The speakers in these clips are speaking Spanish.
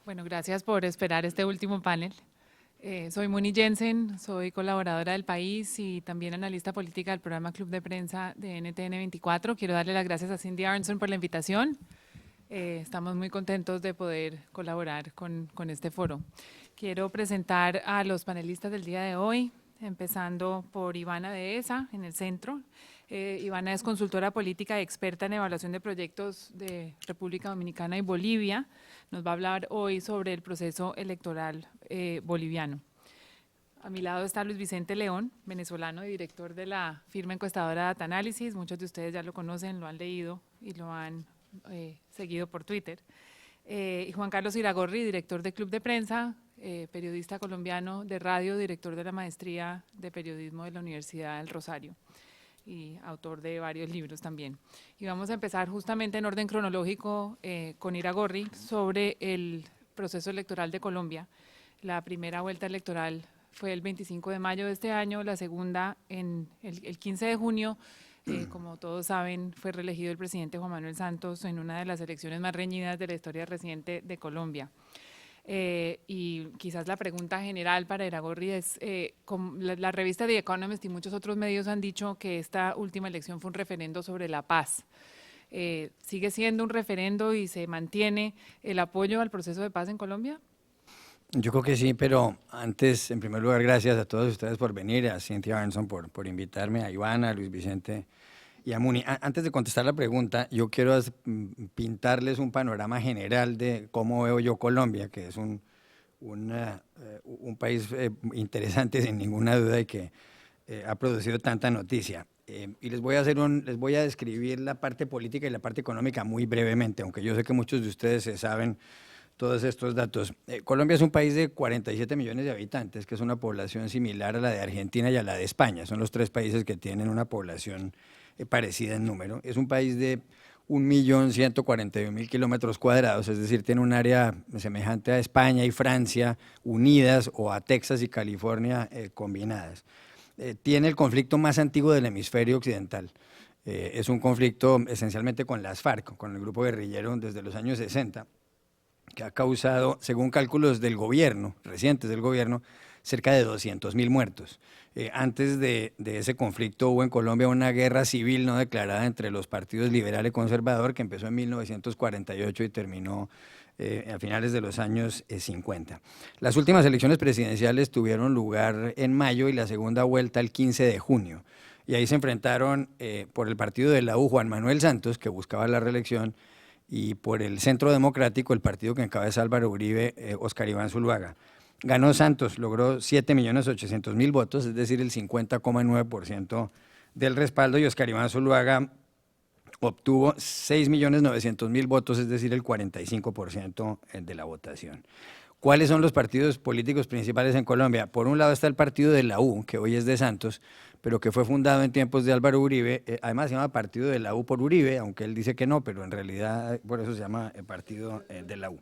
Bueno, gracias por esperar este último panel. Soy Moni Jensen, soy colaboradora del País y también analista política del programa Club de Prensa de NTN 24. Quiero darle las gracias a Cindy Aronson por la invitación. Estamos muy contentos de poder colaborar con este foro. Quiero presentar a los panelistas del día de hoy, empezando por Ivana Dehesa, en el centro. Ivana es consultora política y experta en evaluación de proyectos de República Dominicana y Bolivia. Nos va a hablar hoy sobre el proceso electoral boliviano. A mi lado está Luis Vicente León, venezolano y director de la firma encuestadora Data Analysis. Muchos de ustedes ya lo conocen, lo han leído y lo han seguido por Twitter. Y Juan Carlos Iragorri, director de Club de Prensa, periodista colombiano de radio, director de la maestría de periodismo de la Universidad del Rosario y autor de varios libros también. Y vamos a empezar justamente en orden cronológico con Iragorri sobre el proceso electoral de Colombia. La primera vuelta electoral fue el 25 de mayo de este año, la segunda en el 15 de junio. Como todos saben, fue reelegido el presidente Juan Manuel Santos en una de las elecciones más reñidas de la historia reciente de Colombia. Y quizás la pregunta general para Iragorri es, la revista The Economist y muchos otros medios han dicho que esta última elección fue un referendo sobre la paz. ¿Sigue siendo un referendo y se mantiene el apoyo al proceso de paz en Colombia? Yo creo que sí, pero antes, en primer lugar, gracias a todos ustedes por venir, a Cynthia Aronson por invitarme, a Ivana, a Luis Vicente y a Muni. Antes de contestar la pregunta, yo quiero pintarles un panorama general de cómo veo yo Colombia, que es un país interesante sin ninguna duda y que ha producido tanta noticia. Y les voy a describir la parte política y la parte económica muy brevemente, aunque yo sé que muchos de ustedes se saben todos estos datos. Colombia es un país de 47 millones de habitantes, que es una población similar a la de Argentina y a la de España. Son los tres países que tienen una población parecida en número. Es un país de 1.141.000 kilómetros cuadrados, es decir, tiene un área semejante a España y Francia unidas o a Texas y California combinadas. Tiene el conflicto más antiguo del hemisferio occidental. Es un conflicto esencialmente con las FARC, con el grupo guerrillero desde los años 60, que ha causado, según cálculos del gobierno, recientes del gobierno, cerca de 200.000 muertos. Antes de ese conflicto hubo en Colombia una guerra civil no declarada entre los partidos liberal y conservador que empezó en 1948 y terminó a finales de los años 50. Las últimas elecciones presidenciales tuvieron lugar en mayo y la segunda vuelta el 15 de junio. Y ahí se enfrentaron por el partido de la U Juan Manuel Santos, que buscaba la reelección, y por el Centro Democrático, el partido que encabeza Álvaro Uribe, Óscar Iván Zuluaga. Ganó Santos, logró 7.800.000 votos, es decir, el 50,9% del respaldo, y Óscar Iván Zuluaga obtuvo 6.900.000 votos, es decir, el 45% de la votación. ¿Cuáles son los partidos políticos principales en Colombia? Por un lado está el partido de la U, que hoy es de Santos, pero que fue fundado en tiempos de Álvaro Uribe. Además se llama Partido de la U por Uribe, aunque él dice que no, pero en realidad por eso se llama Partido de la U.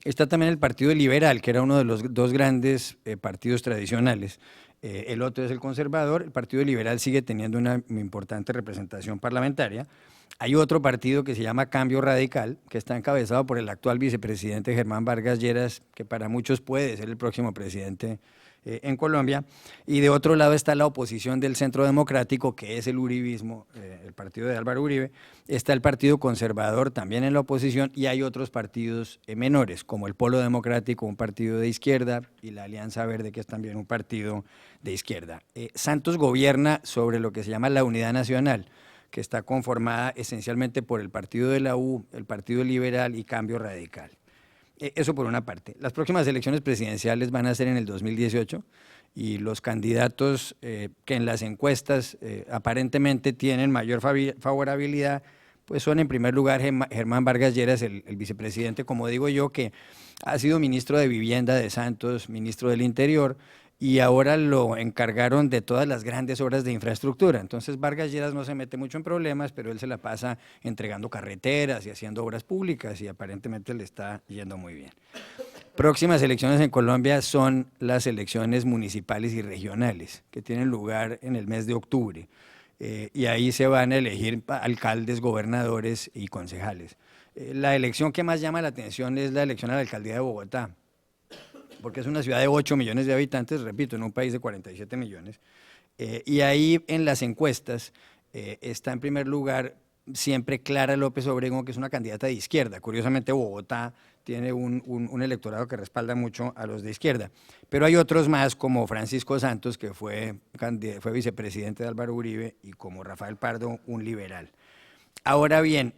Está también el Partido Liberal, que era uno de los dos grandes partidos tradicionales. El otro es el conservador. El Partido Liberal sigue teniendo una importante representación parlamentaria. Hay otro partido que se llama Cambio Radical, que está encabezado por el actual vicepresidente Germán Vargas Lleras, que para muchos puede ser el próximo presidente en Colombia. Y de otro lado está la oposición del Centro Democrático, que es el uribismo, el partido de Álvaro Uribe. Está el Partido Conservador también en la oposición, y hay otros partidos menores, como el Polo Democrático, un partido de izquierda, y la Alianza Verde, que es también un partido de izquierda. Santos gobierna sobre lo que se llama la Unidad Nacional, que está conformada esencialmente por el Partido de la U, el Partido Liberal y Cambio Radical. Eso por una parte. Las próximas elecciones presidenciales van a ser en el 2018 y los candidatos que en las encuestas aparentemente tienen mayor favorabilidad, pues son en primer lugar Germán Vargas Lleras, el vicepresidente, como digo yo, que ha sido ministro de Vivienda de Santos, ministro del Interior, y ahora lo encargaron de todas las grandes obras de infraestructura. Entonces Vargas Lleras no se mete mucho en problemas, pero él se la pasa entregando carreteras y haciendo obras públicas y aparentemente le está yendo muy bien. Próximas elecciones en Colombia son las elecciones municipales y regionales, que tienen lugar en el mes de octubre. Y ahí se van a elegir alcaldes, gobernadores y concejales. La elección que más llama la atención es la elección a la alcaldía de Bogotá, porque es una ciudad de 8 millones de habitantes, repito, en un país de 47 millones. Y ahí en las encuestas está en primer lugar siempre Clara López Obregón, que es una candidata de izquierda. Curiosamente, Bogotá tiene un electorado que respalda mucho a los de izquierda. Pero hay otros más, como Francisco Santos, que fue vicepresidente de Álvaro Uribe, y como Rafael Pardo, un liberal. Ahora bien,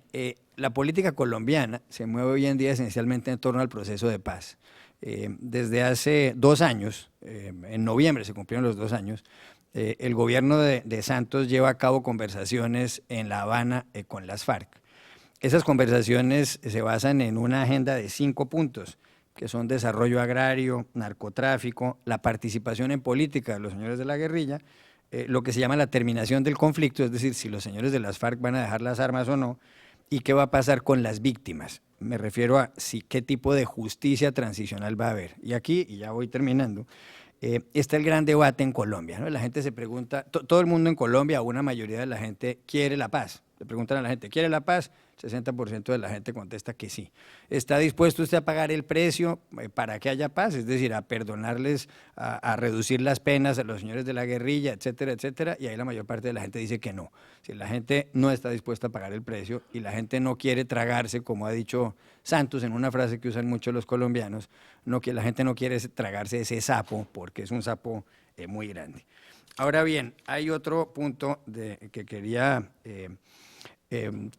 la política colombiana se mueve hoy en día esencialmente en torno al proceso de paz. Desde hace 2 años, en noviembre se cumplieron los 2 años, el gobierno de Santos lleva a cabo conversaciones en La Habana con las FARC. Esas conversaciones se basan en una agenda de 5 puntos, que son desarrollo agrario, narcotráfico, la participación en política de los señores de la guerrilla, lo que se llama la terminación del conflicto, es decir, si los señores de las FARC van a dejar las armas o no, y qué va a pasar con las víctimas. Me refiero a qué tipo de justicia transicional va a haber. Y aquí, y ya voy terminando, está el gran debate en Colombia, ¿no? La gente se pregunta, todo el mundo en Colombia, una mayoría de la gente quiere la paz. Le preguntan a la gente, ¿quiere la paz? El 60% de la gente contesta que sí. ¿Está dispuesto usted a pagar el precio para que haya paz? Es decir, a perdonarles, a reducir las penas a los señores de la guerrilla, etcétera, etcétera. Y ahí la mayor parte de la gente dice que no. Si la gente no está dispuesta a pagar el precio y la gente no quiere tragarse, como ha dicho Santos en una frase que usan mucho los colombianos, que la gente no quiere tragarse ese sapo porque es un sapo muy grande. Ahora bien, hay otro punto que quería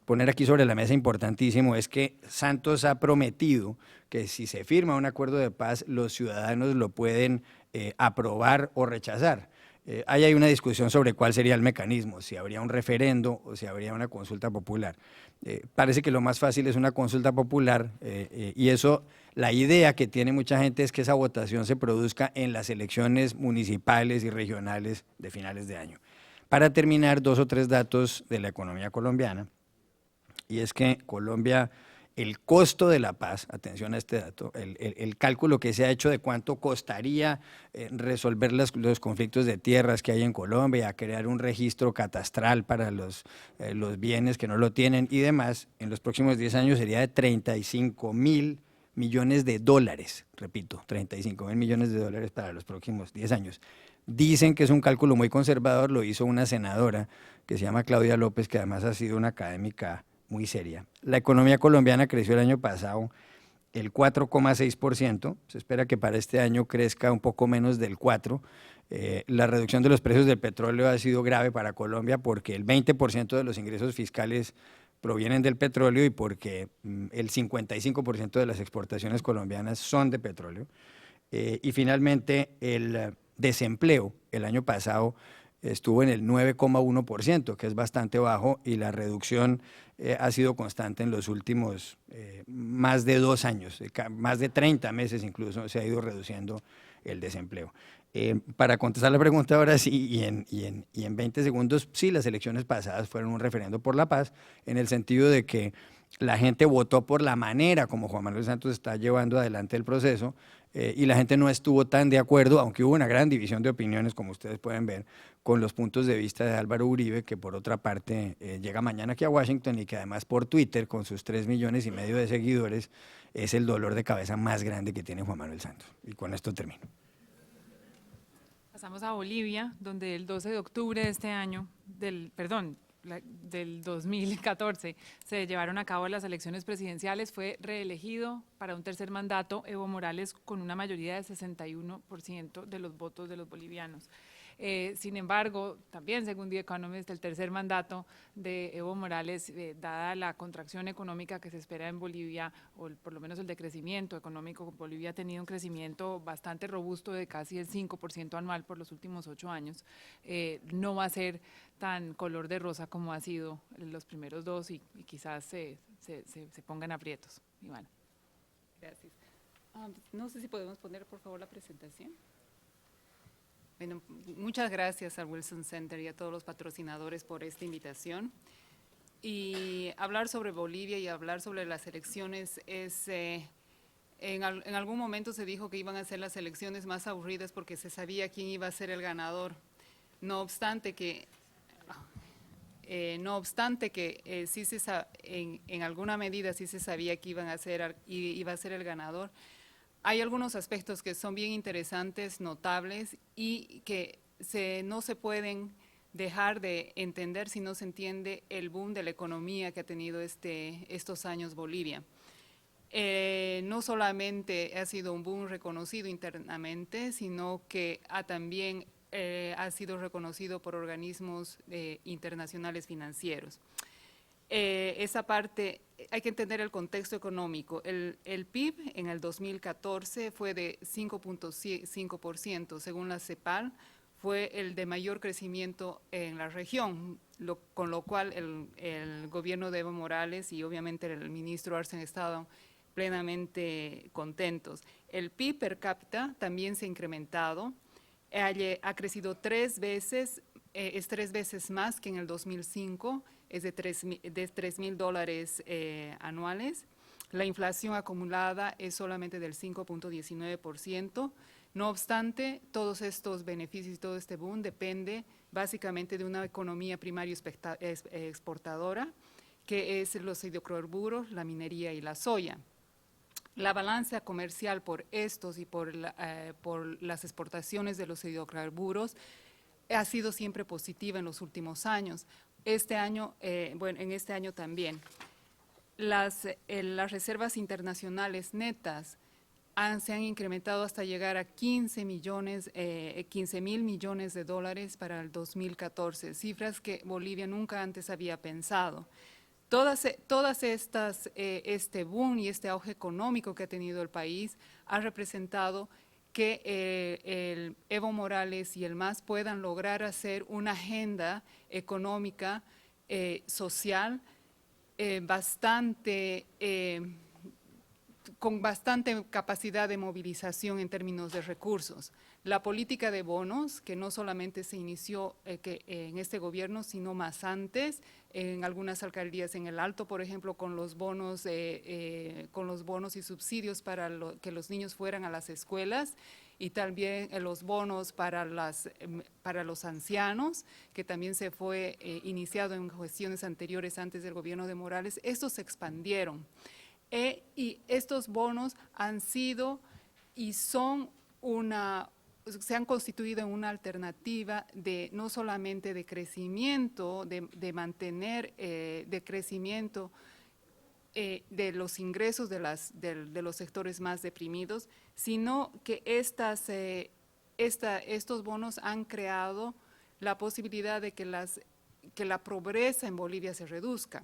poner aquí sobre la mesa importantísimo, es que Santos ha prometido que si se firma un acuerdo de paz, los ciudadanos lo pueden aprobar o rechazar. Ahí hay una discusión sobre cuál sería el mecanismo, si habría un referendo o si habría una consulta popular. Parece que lo más fácil es una consulta popular y eso, la idea que tiene mucha gente es que esa votación se produzca en las elecciones municipales y regionales de finales de año. Para terminar, 2 o 3 datos de la economía colombiana, y es que Colombia, el costo de la paz, atención a este dato, el cálculo que se ha hecho de cuánto costaría resolver los conflictos de tierras que hay en Colombia, crear un registro catastral para los bienes que no lo tienen y demás, en los próximos 10 años sería de 35.000 millones de dólares, repito, 35.000 millones de dólares para los próximos 10 años. Dicen que es un cálculo muy conservador, lo hizo una senadora que se llama Claudia López, que además ha sido una académica muy seria. La economía colombiana creció el año pasado el 4,6%, se espera que para este año crezca un poco menos del 4%. La reducción de los precios del petróleo ha sido grave para Colombia porque el 20% de los ingresos fiscales provienen del petróleo y porque el 55% de las exportaciones colombianas son de petróleo. Y finalmente el desempleo el año pasado estuvo en el 9,1%, que es bastante bajo, y la reducción ha sido constante en los últimos más de 2 años, más de 30 meses incluso se ha ido reduciendo el desempleo. Para contestar la pregunta ahora sí, y en 20 segundos, sí, las elecciones pasadas fueron un referendo por la paz, en el sentido de que la gente votó por la manera como Juan Manuel Santos está llevando adelante el proceso y la gente no estuvo tan de acuerdo, aunque hubo una gran división de opiniones, como ustedes pueden ver, con los puntos de vista de Álvaro Uribe, que por otra parte llega mañana aquí a Washington y que además por Twitter, con sus 3,5 millones de seguidores, es el dolor de cabeza más grande que tiene Juan Manuel Santos. Y con esto termino. Pasamos a Bolivia, donde el 12 de octubre de este año, del 2014, se llevaron a cabo las elecciones presidenciales. Fue reelegido para un tercer mandato Evo Morales con una mayoría del 61% de los votos de los bolivianos. Sin embargo, también según The Economist, el tercer mandato de Evo Morales, dada la contracción económica que se espera en Bolivia, o por lo menos el decrecimiento económico, Bolivia ha tenido un crecimiento bastante robusto de casi el 5% anual por los últimos 8 años, no va a ser tan color de rosa como ha sido los primeros 2 y quizás se pongan aprietos. Ivana. Gracias. No sé si podemos poner por favor la presentación. Bueno, muchas gracias al Wilson Center y a todos los patrocinadores por esta invitación. Y hablar sobre Bolivia y hablar sobre las elecciones es, en algún momento se dijo que iban a ser las elecciones más aburridas porque se sabía quién iba a ser el ganador. No obstante que no obstante que sí en alguna medida sí se sabía que iba a ser el ganador, hay algunos aspectos que son bien interesantes, notables y que no se pueden dejar de entender si no se entiende el boom de la economía que ha tenido estos años Bolivia. No solamente ha sido un boom reconocido internamente, sino que también ha sido reconocido por organismos internacionales financieros. Esa parte, hay que entender el contexto económico. El PIB en el 2014 fue de 5.5%, según la CEPAL, fue el de mayor crecimiento en la región, con lo cual el gobierno de Evo Morales y obviamente el ministro Arce han estado plenamente contentos. El PIB per cápita también se ha incrementado, ha crecido 3 veces, es 3 veces más que en el 2005, es de $3,000 anuales. La inflación acumulada es solamente del 5.19%. No obstante, todos estos beneficios y todo este boom depende básicamente de una economía primaria exportadora, que es los hidrocarburos, la minería y la soya. La balanza comercial por estos y por las exportaciones de los hidrocarburos ha sido siempre positiva en los últimos años. Este año, en este año también. Las reservas internacionales netas se han incrementado hasta llegar a 15.000 millones de dólares para el 2014, cifras que Bolivia nunca antes había pensado. Todas estas, este boom y este auge económico que ha tenido el país ha representado que el Evo Morales y el MAS puedan lograr hacer una agenda económica, social, con bastante capacidad de movilización en términos de recursos. La política de bonos, que no solamente se inició en este gobierno, sino más antes, en algunas alcaldías en el Alto, por ejemplo, con los bonos y subsidios para que los niños fueran a las escuelas, y también los bonos para los ancianos, que también se fue iniciado en gestiones anteriores antes del gobierno de Morales. Estos se expandieron. Y estos bonos han sido y se han constituido en una alternativa no solamente de crecimiento, de mantener, de crecimiento de los ingresos de los sectores más deprimidos, sino que estos bonos han creado la posibilidad de que la pobreza en Bolivia se reduzca.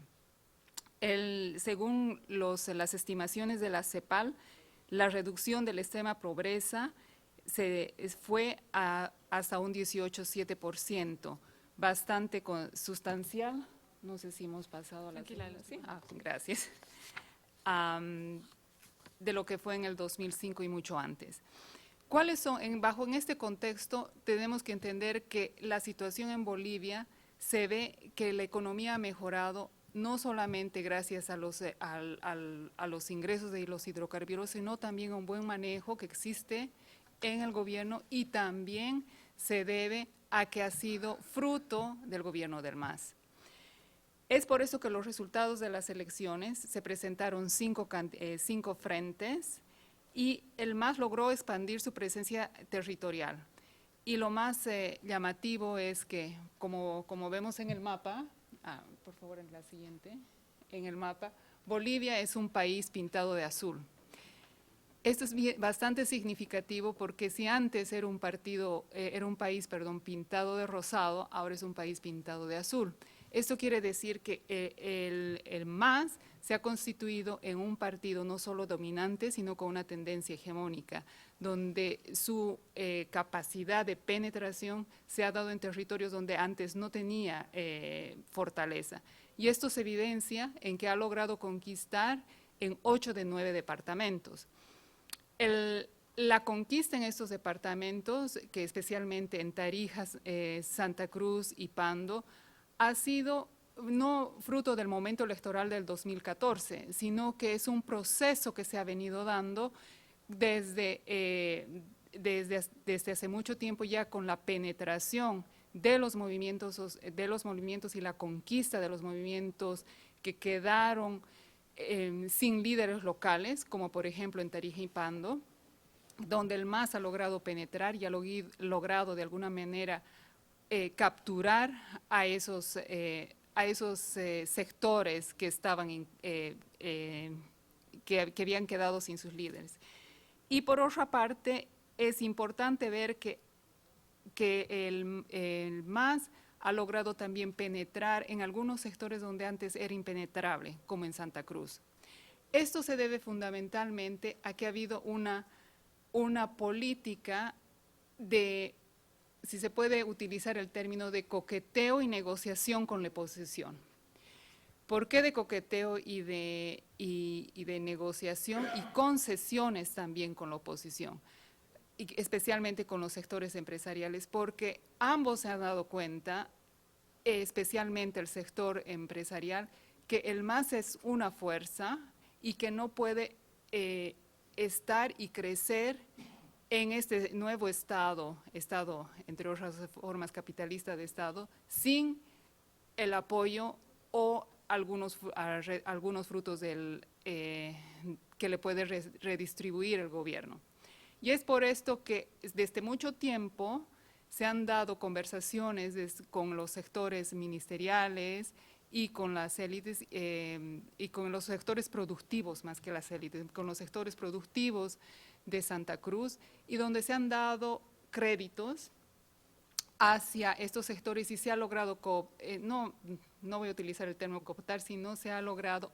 Según las estimaciones de la CEPAL, la reducción del extrema pobreza fue hasta un 18,7%, bastante sustancial. No sé si hemos pasado a la siguiente. ¿Sí? Gracias. De lo que fue en el 2005 y mucho antes. En este contexto tenemos que entender que la situación en Bolivia se ve que la economía ha mejorado no solamente gracias a los ingresos de los hidrocarburos, sino también a un buen manejo que existe en el gobierno, y también se debe a que ha sido fruto del gobierno del MAS. Es por eso que los resultados de las elecciones se presentaron 5 frentes, y el MAS logró expandir su presencia territorial. Y lo más llamativo es que, como vemos en el mapa, por favor en la siguiente, en el mapa, Bolivia es un país pintado de azul. Esto es bastante significativo porque si antes era un país pintado de rosado, ahora es un país pintado de azul. Esto quiere decir que el MAS se ha constituido en un partido no solo dominante, sino con una tendencia hegemónica, donde su capacidad de penetración se ha dado en territorios donde antes no tenía fortaleza. Y esto se evidencia en que ha logrado conquistar en 8 de 9 departamentos. La conquista en estos departamentos, que especialmente en Tarija, Santa Cruz y Pando, ha sido no fruto del momento electoral del 2014, sino que es un proceso que se ha venido dando desde hace mucho tiempo, ya con la penetración de los movimientos y la conquista de los movimientos que quedaron sin líderes locales, como por ejemplo en Tarija y Pando, donde el MAS ha logrado penetrar y ha logrado de alguna manera capturar a esos sectores que estaban que habían quedado sin sus líderes. Y por otra parte, es importante ver que el MAS ha logrado también penetrar en algunos sectores donde antes era impenetrable, como en Santa Cruz. Esto se debe fundamentalmente a que ha habido una política de, si se puede utilizar el término, de coqueteo y negociación con la oposición. ¿Por qué de coqueteo y de negociación y concesiones también con la oposición? Y especialmente con los sectores empresariales, porque ambos se han dado cuenta, especialmente el sector empresarial, que el MAS es una fuerza y que no puede estar y crecer en este nuevo Estado, entre otras formas capitalista de Estado, sin el apoyo o algunos frutos que le puede redistribuir el gobierno. Y es por esto que desde mucho tiempo se han dado conversaciones con los sectores ministeriales y con las élites y con los sectores productivos, más que las élites, con los sectores productivos de Santa Cruz, y donde se han dado créditos hacia estos sectores y se ha logrado, no voy a utilizar el término cooptar, sino se ha logrado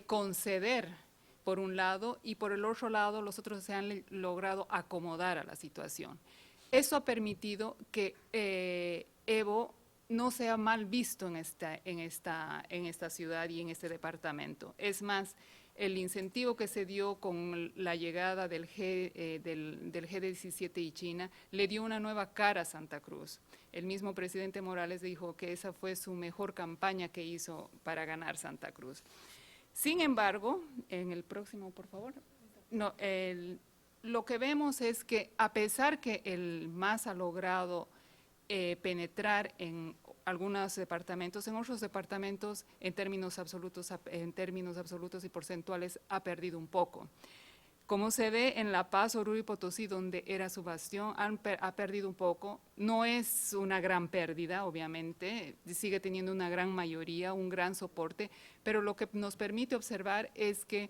conceder por un lado, y por el otro lado los otros se han logrado acomodar a la situación. Eso ha permitido que Evo no sea mal visto en esta ciudad y en este departamento. Es más, el incentivo que se dio con la llegada del G17 y China le dio una nueva cara a Santa Cruz. El mismo presidente Morales dijo que esa fue su mejor campaña que hizo para ganar Santa Cruz. Sin embargo, en el próximo, por favor, lo que vemos es que a pesar que el MAS ha logrado penetrar en algunos departamentos, en otros departamentos en términos absolutos y porcentuales ha perdido un poco. Como se ve en La Paz, Oruro y Potosí, donde era su bastión, ha perdido un poco. No es una gran pérdida, obviamente, sigue teniendo una gran mayoría, un gran soporte, pero lo que nos permite observar es que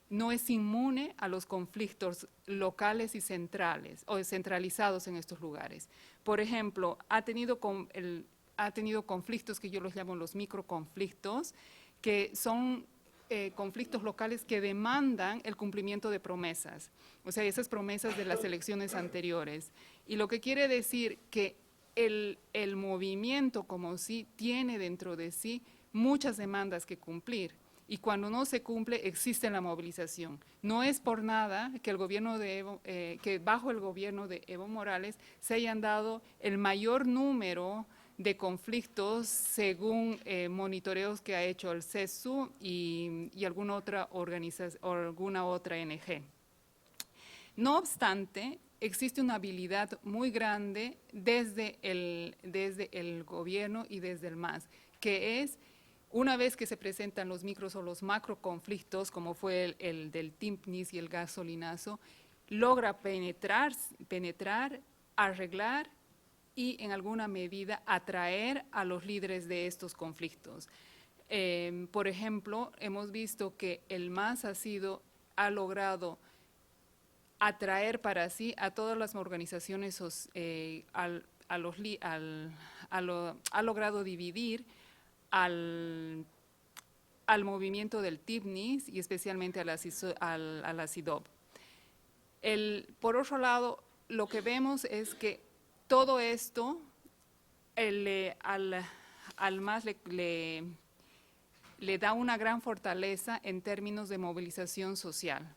no es inmune a los conflictos locales y centrales, o centralizados en estos lugares. Por ejemplo, ha tenido conflictos que yo los llamo los microconflictos, que son conflictos locales que demandan el cumplimiento de promesas, o sea, esas promesas de las elecciones anteriores. Y lo que quiere decir que el movimiento como sí tiene dentro de sí muchas demandas que cumplir. Y cuando no se cumple, existe la movilización. No es por nada que que bajo el gobierno de Evo Morales se hayan dado el mayor número de conflictos según monitoreos que ha hecho el CESU y alguna otra organización o alguna otra ONG. No obstante, existe una habilidad muy grande desde el gobierno y desde el MAS, que es, una vez que se presentan los micros o los macro conflictos, como fue el del TIMPNIS y el gasolinazo, logra penetrar, arreglar y en alguna medida atraer a los líderes de estos conflictos. Por ejemplo, hemos visto que el MAS ha logrado atraer para sí a todas las organizaciones, ha logrado dividir al movimiento del TIMNIS y especialmente a la CIDOB. Por otro lado, lo que vemos es que todo esto al MAS le da una gran fortaleza en términos de movilización social.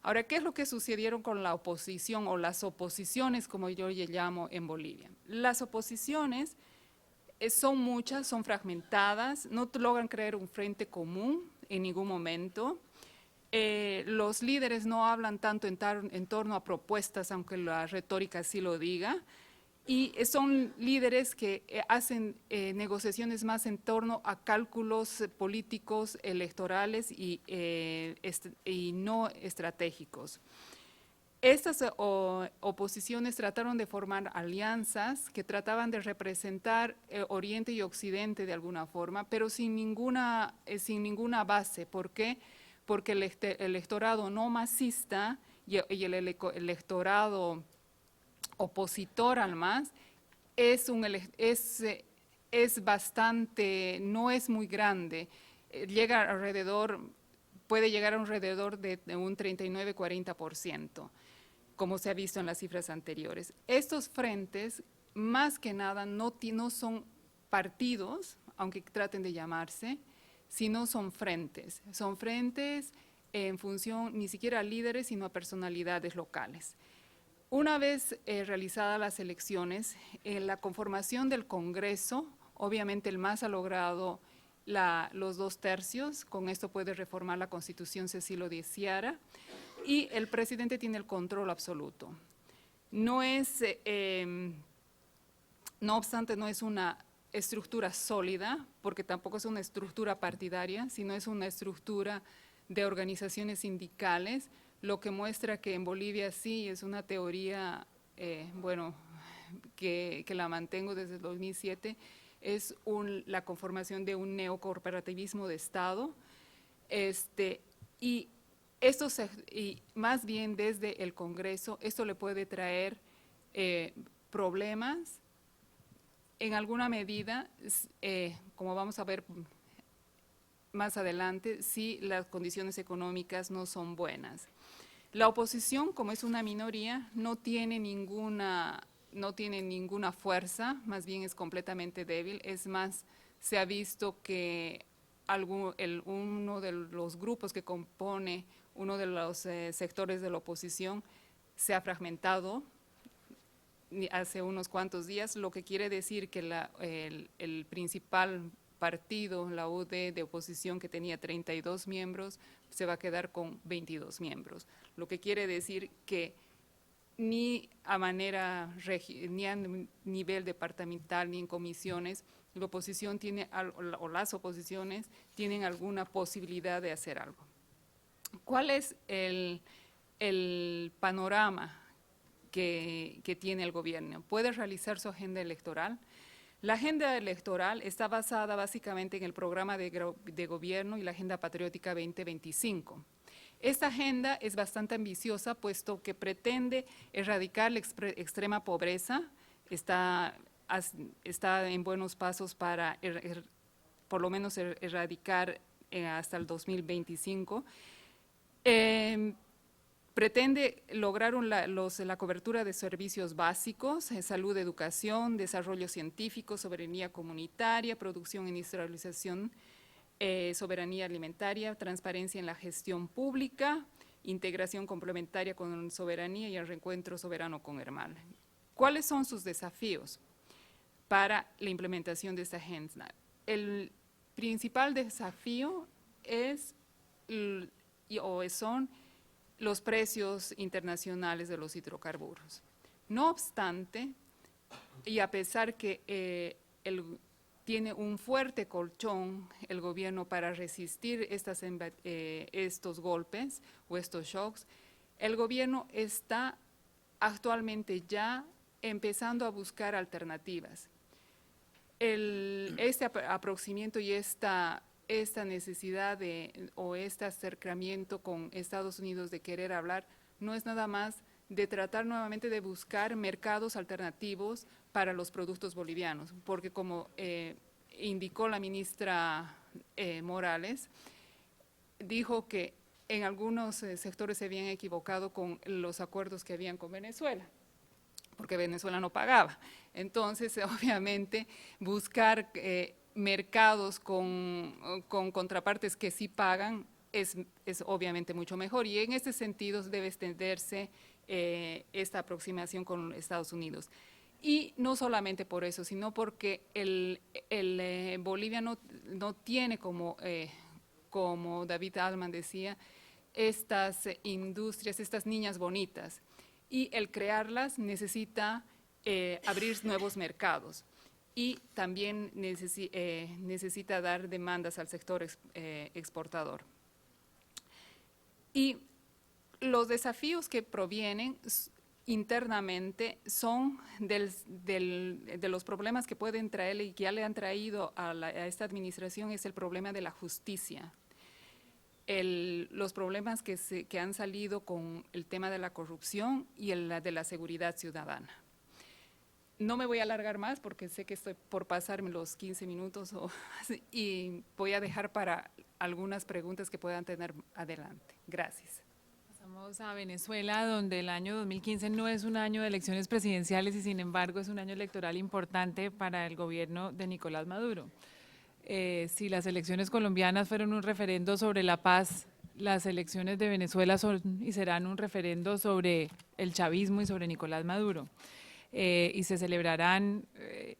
Ahora, ¿qué es lo que sucedieron con la oposición o las oposiciones, como yo le llamo en Bolivia? Las oposiciones son muchas, son fragmentadas, no logran crear un frente común en ningún momento. Los líderes no hablan tanto en torno a propuestas, aunque la retórica sí lo diga, y son líderes que hacen negociaciones más en torno a cálculos políticos, electorales y no estratégicos. Estas oposiciones trataron de formar alianzas que trataban de representar Oriente y Occidente de alguna forma, pero sin ninguna base. ¿Por qué? Porque el electorado no masista y el electorado opositor al MAS es bastante, no es muy grande, puede llegar a alrededor de un 39-40%, como se ha visto en las cifras anteriores. Estos frentes, más que nada, no son partidos, aunque traten de llamarse, sino son frentes. Son frentes en función ni siquiera a líderes, sino a personalidades locales. Una vez realizadas las elecciones, en la conformación del Congreso, obviamente el MAS ha logrado los 2/3, con esto puede reformar la Constitución si lo deseara, y el presidente tiene el control absoluto. No obstante, no es una estructura sólida, porque tampoco es una estructura partidaria, sino es una estructura de organizaciones sindicales, lo que muestra que en Bolivia sí es una teoría, que la mantengo desde el 2007, es la conformación de un neocorporativismo de Estado, y más bien desde el Congreso, esto le puede traer problemas, en alguna medida, como vamos a ver más adelante, si las condiciones económicas no son buenas. La oposición, como es una minoría, no tiene ninguna fuerza, más bien es completamente débil. Es más, se ha visto que uno de los grupos que compone uno de los sectores de la oposición se ha fragmentado hace unos cuantos días, lo que quiere decir que el principal partido, la UD de oposición, que tenía 32 miembros, se va a quedar con 22 miembros. Lo que quiere decir que ni a nivel departamental, ni en comisiones, la oposición o las oposiciones tienen alguna posibilidad de hacer algo. ¿Cuál es el panorama que tiene el gobierno? ¿Puede realizar su agenda electoral? La agenda electoral está basada básicamente en el programa de gobierno y la Agenda Patriótica 2025. Esta agenda es bastante ambiciosa, puesto que pretende erradicar la extrema pobreza, está en buenos pasos para por lo menos erradicar hasta el 2025. Pretende lograr la cobertura de servicios básicos, salud, educación, desarrollo científico, soberanía comunitaria, producción e industrialización, soberanía alimentaria, transparencia en la gestión pública, integración complementaria con soberanía y el reencuentro soberano con el mar. ¿Cuáles son sus desafíos para la implementación de esta agenda? El principal desafío son los precios internacionales de los hidrocarburos. No obstante, y a pesar que tiene un fuerte colchón el gobierno para resistir estos golpes o estos shocks, el gobierno está actualmente ya empezando a buscar alternativas. Este aproximamiento y esta necesidad o este acercamiento con Estados Unidos de querer hablar no es nada más de tratar nuevamente de buscar mercados alternativos para los productos bolivianos, porque como indicó la ministra Morales, dijo que en algunos sectores se habían equivocado con los acuerdos que habían con Venezuela, porque Venezuela no pagaba. Entonces, obviamente, buscar mercados con contrapartes que sí pagan es obviamente mucho mejor, y en este sentido debe extenderse esta aproximación con Estados Unidos. Y no solamente por eso, sino porque Bolivia no tiene, como David Altman decía, estas industrias, estas niñas bonitas, y el crearlas necesita abrir nuevos mercados. Y también necesita dar demandas al sector exportador. Y los desafíos que provienen internamente son de los problemas que pueden traerle y que ya le han traído a esta administración, es el problema de la justicia. Los problemas que han salido con el tema de la corrupción y de la seguridad ciudadana. No me voy a alargar más porque sé que estoy por pasarme los 15 minutos y voy a dejar para algunas preguntas que puedan tener adelante. Gracias. Pasamos a Venezuela, donde el año 2015 no es un año de elecciones presidenciales y sin embargo es un año electoral importante para el gobierno de Nicolás Maduro. Si las elecciones colombianas fueron un referendo sobre la paz, las elecciones de Venezuela son y serán un referendo sobre el chavismo y sobre Nicolás Maduro. Y se celebrarán,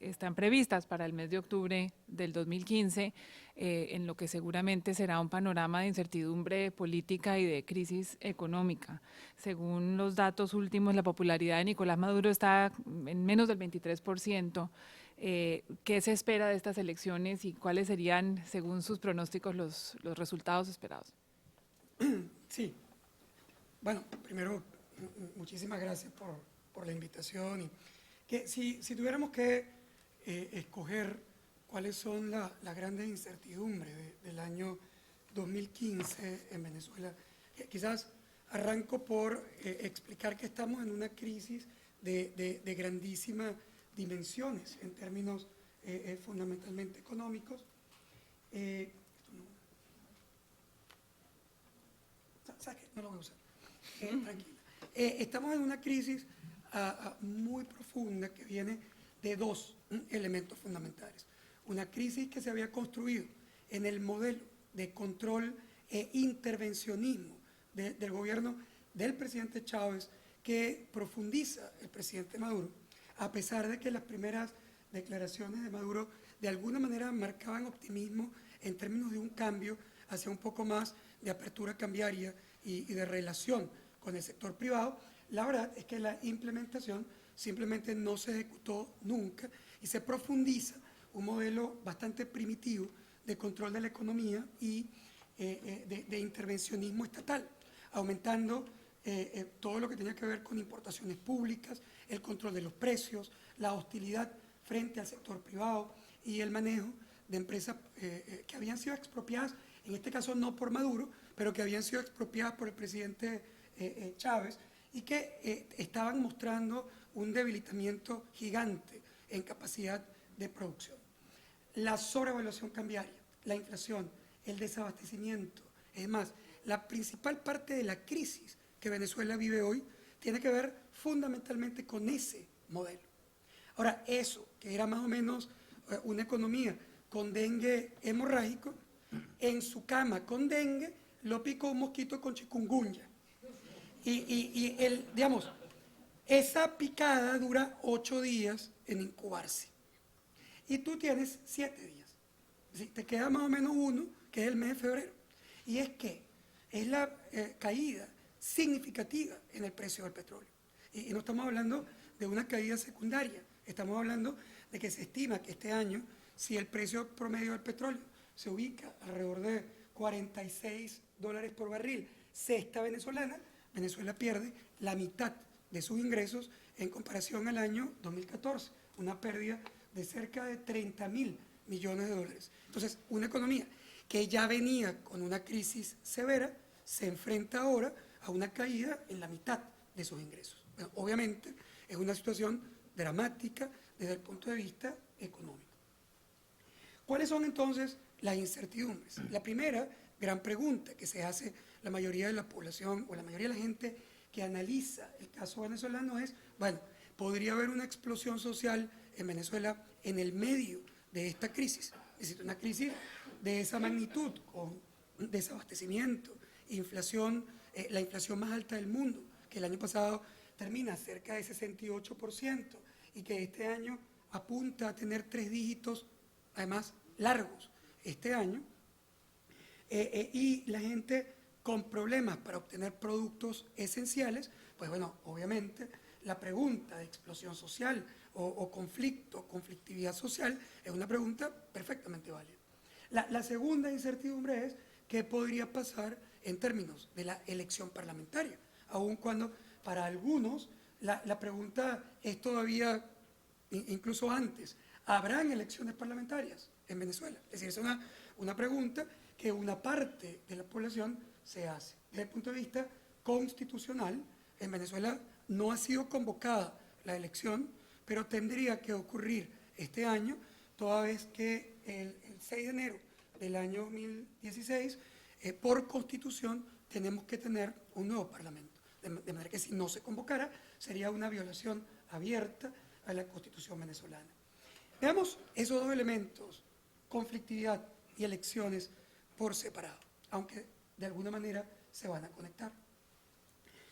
están previstas para el mes de octubre del 2015, en lo que seguramente será un panorama de incertidumbre política y de crisis económica. Según los datos últimos, la popularidad de Nicolás Maduro está en menos del 23%. ¿Qué se espera de estas elecciones y cuáles serían, según sus pronósticos, los resultados esperados? Sí. Bueno, primero, muchísimas gracias por la invitación. Y que si tuviéramos que escoger cuáles son las grandes incertidumbres del año 2015 en Venezuela, quizás arranco por explicar que estamos en una crisis de grandísimas dimensiones en términos fundamentalmente económicos. ¿Sabes qué? No lo voy a usar. Tranquila. Estamos en una crisis muy profunda que viene de dos elementos fundamentales. Una crisis que se había construido en el modelo de control e intervencionismo del gobierno del presidente Chávez, que profundiza el presidente Maduro, a pesar de que las primeras declaraciones de Maduro de alguna manera marcaban optimismo en términos de un cambio hacia un poco más de apertura cambiaria y de relación con el sector privado. La verdad es que la implementación simplemente no se ejecutó nunca y se profundiza un modelo bastante primitivo de control de la economía y de intervencionismo estatal, aumentando todo lo que tenía que ver con importaciones públicas, el control de los precios, la hostilidad frente al sector privado y el manejo de empresas que habían sido expropiadas, en este caso no por Maduro, pero que habían sido expropiadas por el presidente Chávez y que estaban mostrando un debilitamiento gigante en capacidad de producción. La sobrevaluación cambiaria, la inflación, el desabastecimiento, es más, la principal parte de la crisis que Venezuela vive hoy tiene que ver fundamentalmente con ese modelo. Ahora, eso, que era más o menos una economía con dengue hemorrágico, en su cama con dengue lo picó un mosquito con chikungunya. Digamos, esa picada dura 8 días en incubarse. Y tú tienes 7 días. ¿Sí? Te queda más o menos uno, que es el mes de febrero. Y es que es la caída significativa en el precio del petróleo. Y no estamos hablando de una caída secundaria, estamos hablando de que se estima que este año, si el precio promedio del petróleo se ubica alrededor de $46 por barril, cesta venezolana, Venezuela pierde la mitad de sus ingresos en comparación al año 2014, una pérdida de cerca de $30.000 millones. Entonces, una economía que ya venía con una crisis severa, se enfrenta ahora a una caída en la mitad de sus ingresos. Bueno, obviamente, es una situación dramática desde el punto de vista económico. ¿Cuáles son entonces las incertidumbres? La primera gran pregunta que se hace la mayoría de la población o la mayoría de la gente que analiza el caso venezolano es, bueno, ¿podría haber una explosión social en Venezuela en el medio de esta crisis? Es decir, una crisis de esa magnitud, con desabastecimiento, inflación, la inflación más alta del mundo, que el año pasado termina cerca de 68% y que este año apunta a tener 3 dígitos, además largos, este año, y la gente con problemas para obtener productos esenciales, pues bueno, obviamente la pregunta de explosión social o conflicto, conflictividad social, es una pregunta perfectamente válida. La segunda incertidumbre es qué podría pasar en términos de la elección parlamentaria, aun cuando para algunos la pregunta es todavía incluso antes. ¿Habrán elecciones parlamentarias en Venezuela? Es decir, es una pregunta que una parte de la población se hace. Desde el punto de vista constitucional, en Venezuela no ha sido convocada la elección, pero tendría que ocurrir este año, toda vez que el 6 de enero del año 2016, por constitución, tenemos que tener un nuevo parlamento. De manera que si no se convocara, sería una violación abierta a la Constitución venezolana. Veamos esos dos elementos, conflictividad y elecciones, por separado, aunque de alguna manera se van a conectar.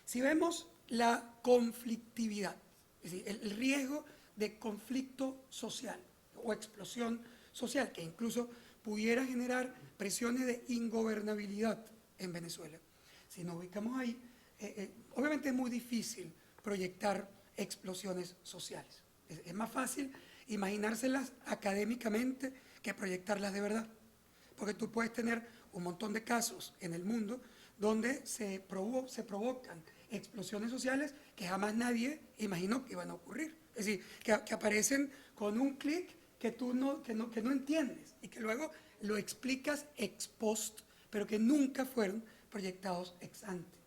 Si vemos la conflictividad, es decir, el riesgo de conflicto social o explosión social, que incluso pudiera generar presiones de ingobernabilidad en Venezuela. Si nos ubicamos ahí, obviamente es muy difícil proyectar explosiones sociales. Es más fácil imaginárselas académicamente que proyectarlas de verdad. Porque tú puedes tener un montón de casos en el mundo donde se provocan explosiones sociales que jamás nadie imaginó que iban a ocurrir. Es decir, que aparecen con un clic que tú no entiendes y que luego lo explicas ex post, pero que nunca fueron proyectados ex ante.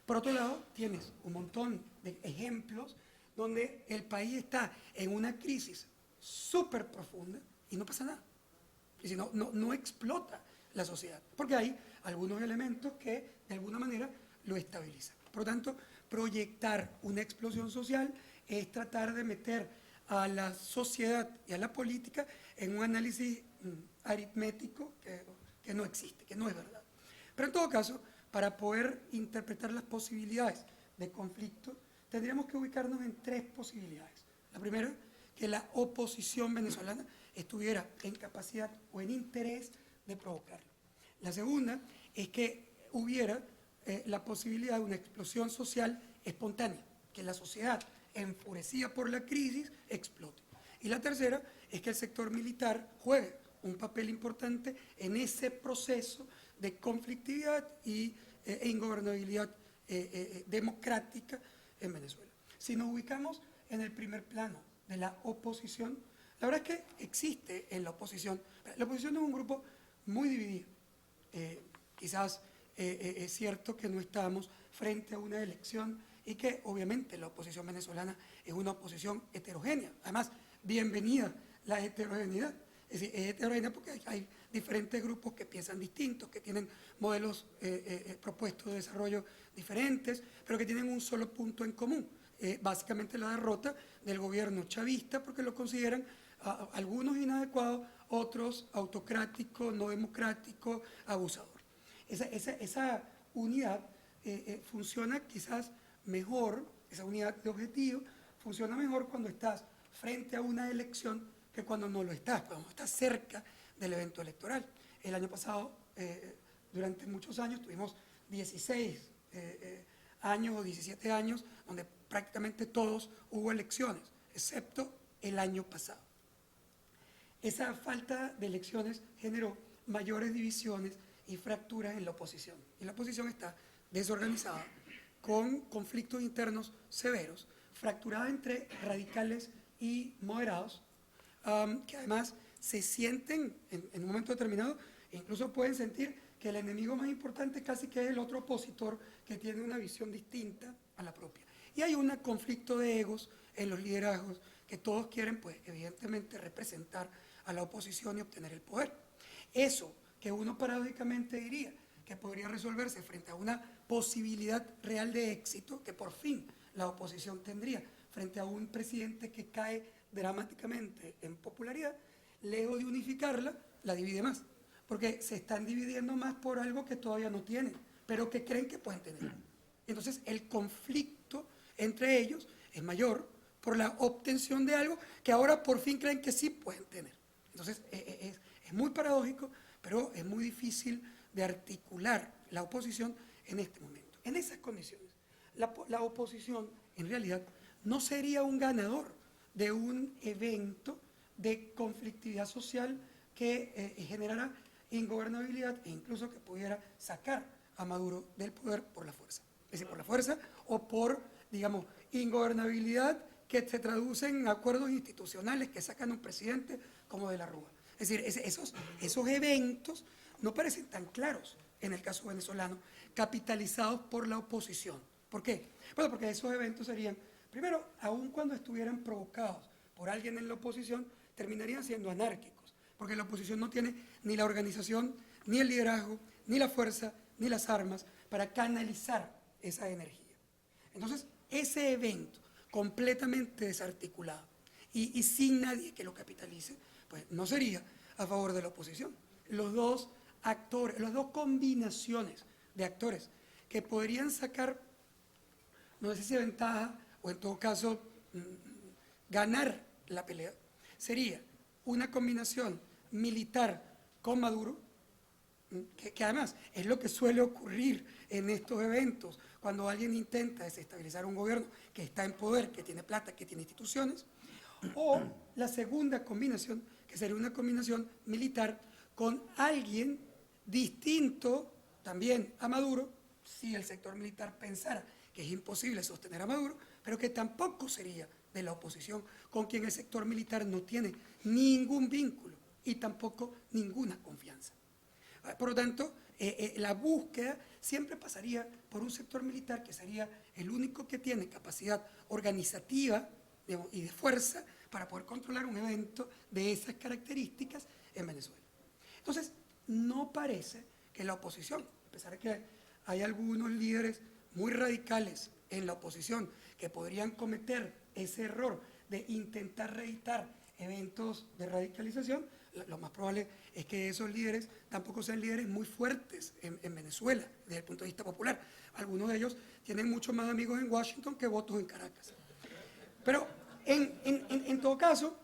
Por otro lado, tienes un montón de ejemplos donde el país está en una crisis súper profunda y no pasa nada. Es decir, no explota la sociedad, porque hay algunos elementos que de alguna manera lo estabilizan. Por lo tanto, proyectar una explosión social es tratar de meter a la sociedad y a la política en un análisis aritmético que no existe, que no es verdad. Pero en todo caso, para poder interpretar las posibilidades de conflicto, tendríamos que ubicarnos en tres posibilidades. La primera, que la oposición venezolana estuviera en capacidad o en interés de provocarlo. La segunda es que hubiera la posibilidad de una explosión social espontánea, que la sociedad, enfurecida por la crisis, explote. Y la tercera es que el sector militar juegue un papel importante en ese proceso de conflictividad e ingobernabilidad democrática en Venezuela. Si nos ubicamos en el primer plano de la oposición, la verdad es que existe en la oposición es un grupo muy dividido. Quizás es cierto que no estamos frente a una elección y que obviamente la oposición venezolana es una oposición heterogénea. Además, bienvenida la heterogeneidad. Es decir, es heterogénea porque hay diferentes grupos que piensan distintos, que tienen modelos propuestos de desarrollo diferentes, pero que tienen un solo punto en común. Básicamente la derrota del gobierno chavista, porque lo consideran algunos inadecuados, otros autocrático, no democrático, abusador. Esa unidad funciona quizás mejor, esa unidad de objetivo funciona mejor cuando estás frente a una elección que cuando no lo estás, cuando estás cerca del evento electoral. El año pasado, durante muchos años, tuvimos 16 años o 17 años donde prácticamente todos hubo elecciones, excepto el año pasado. Esa falta de elecciones generó mayores divisiones y fracturas en la oposición. Y la oposición está desorganizada, con conflictos internos severos, fracturada entre radicales y moderados, que además se sienten en un momento determinado e incluso pueden sentir que el enemigo más importante casi que es el otro opositor que tiene una visión distinta a la propia. Y hay un conflicto de egos en los liderazgos que todos quieren, pues, evidentemente representar a la oposición y obtener el poder. Eso que uno paradójicamente diría que podría resolverse frente a una posibilidad real de éxito que por fin la oposición tendría frente a un presidente que cae dramáticamente en popularidad, lejos de unificarla, la divide más, porque se están dividiendo más por algo que todavía no tienen, pero que creen que pueden tener. Entonces el conflicto entre ellos es mayor por la obtención de algo que ahora por fin creen que sí pueden tener. Entonces es muy paradójico, pero es muy difícil de articular la oposición en este momento. En esas condiciones, la oposición en realidad no sería un ganador de un evento de conflictividad social que generara ingobernabilidad e incluso que pudiera sacar a Maduro del poder por la fuerza. Es decir, por la fuerza o por, digamos, ingobernabilidad que se traduce en acuerdos institucionales que sacan a un presidente como de la Rúa. Es decir, esos eventos no parecen tan claros en el caso venezolano, capitalizados por la oposición. ¿Por qué? Bueno, porque esos eventos serían, primero, aun cuando estuvieran provocados por alguien en la oposición, terminarían siendo anárquicos, porque la oposición no tiene ni la organización, ni el liderazgo, ni la fuerza, ni las armas para canalizar esa energía. Entonces, ese evento completamente desarticulado y sin nadie que lo capitalice, pues no sería a favor de la oposición. Los dos actores, las dos combinaciones de actores que podrían sacar, no sé si ventaja o en todo caso ganar la pelea, sería una combinación militar con Maduro, que además es lo que suele ocurrir en estos eventos, cuando alguien intenta desestabilizar un gobierno que está en poder, que tiene plata, que tiene instituciones, o la segunda combinación, que sería una combinación militar con alguien distinto también a Maduro, si el sector militar pensara que es imposible sostener a Maduro, pero que tampoco sería de la oposición, con quien el sector militar no tiene ningún vínculo y tampoco ninguna confianza. Por lo tanto, la búsqueda siempre pasaría por un sector militar que sería el único que tiene capacidad organizativa y de fuerza para poder controlar un evento de esas características en Venezuela. Entonces, no parece que la oposición, a pesar de que hay algunos líderes muy radicales en la oposición que podrían cometer ese error de intentar reeditar eventos de radicalización, lo más probable es que esos líderes tampoco sean líderes muy fuertes en Venezuela, desde el punto de vista popular. Algunos de ellos tienen muchos más amigos en Washington que votos en Caracas. Pero en todo caso,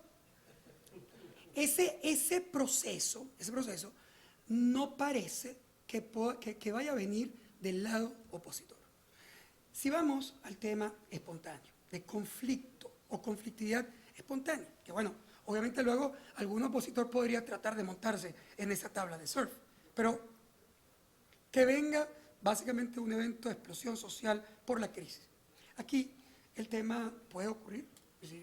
ese proceso no parece que vaya a venir del lado opositor. Si vamos al tema espontáneo, de conflicto o conflictividad espontánea, que bueno, obviamente luego algún opositor podría tratar de montarse en esa tabla de surf, pero que venga básicamente un evento de explosión social por la crisis. Aquí el tema puede ocurrir,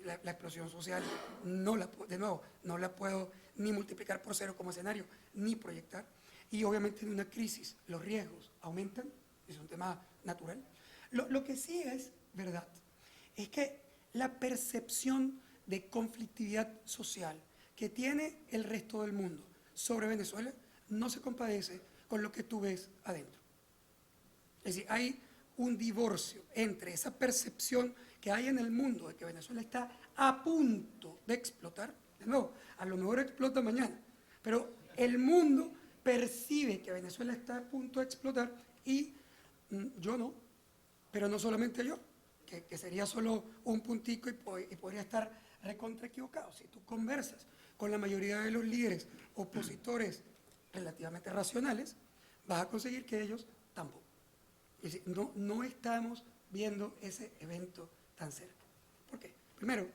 la explosión social no la puedo ni multiplicar por cero como escenario, ni proyectar, y obviamente en una crisis los riesgos aumentan, es un tema natural. Lo que sí es verdad es que la percepción de conflictividad social que tiene el resto del mundo sobre Venezuela no se compadece con lo que tú ves adentro. Es decir, hay un divorcio entre esa percepción que hay en el mundo de que Venezuela está a punto de explotar. De nuevo, a lo mejor explota mañana, pero el mundo percibe que Venezuela está a punto de explotar y yo no, pero no solamente yo, que sería solo un puntico y podría estar recontra equivocado. Si tú conversas con la mayoría de los líderes opositores relativamente racionales, vas a conseguir que ellos tampoco. Es decir, no estamos viendo ese evento tan cerca. ¿Por qué? Primero,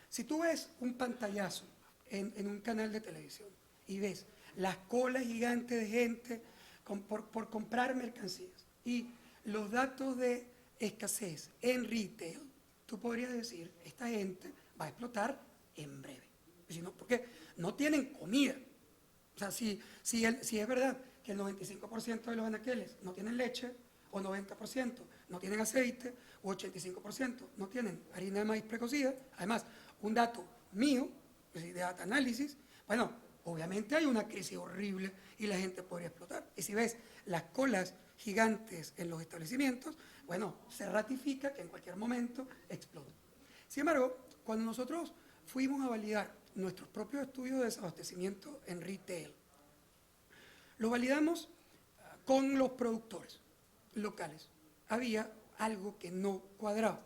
si tú ves un pantallazo en un canal de televisión y ves las colas gigantes de gente por comprar mercancías y los datos de escasez en retail, tú podrías decir, esta gente va a explotar en breve. Porque no tienen comida. O sea, si es verdad que el 95% de los anaqueles no tienen leche, o 90% no tienen aceite, o 85% no tienen harina de maíz precocida, además, un dato mío, de data análisis, bueno, obviamente hay una crisis horrible y la gente podría explotar. Y si ves las colas gigantes en los establecimientos, bueno, se ratifica que en cualquier momento explota. Sin embargo, cuando nosotros fuimos a validar nuestros propios estudios de desabastecimiento en retail, lo validamos con los productores locales. Había algo que no cuadraba.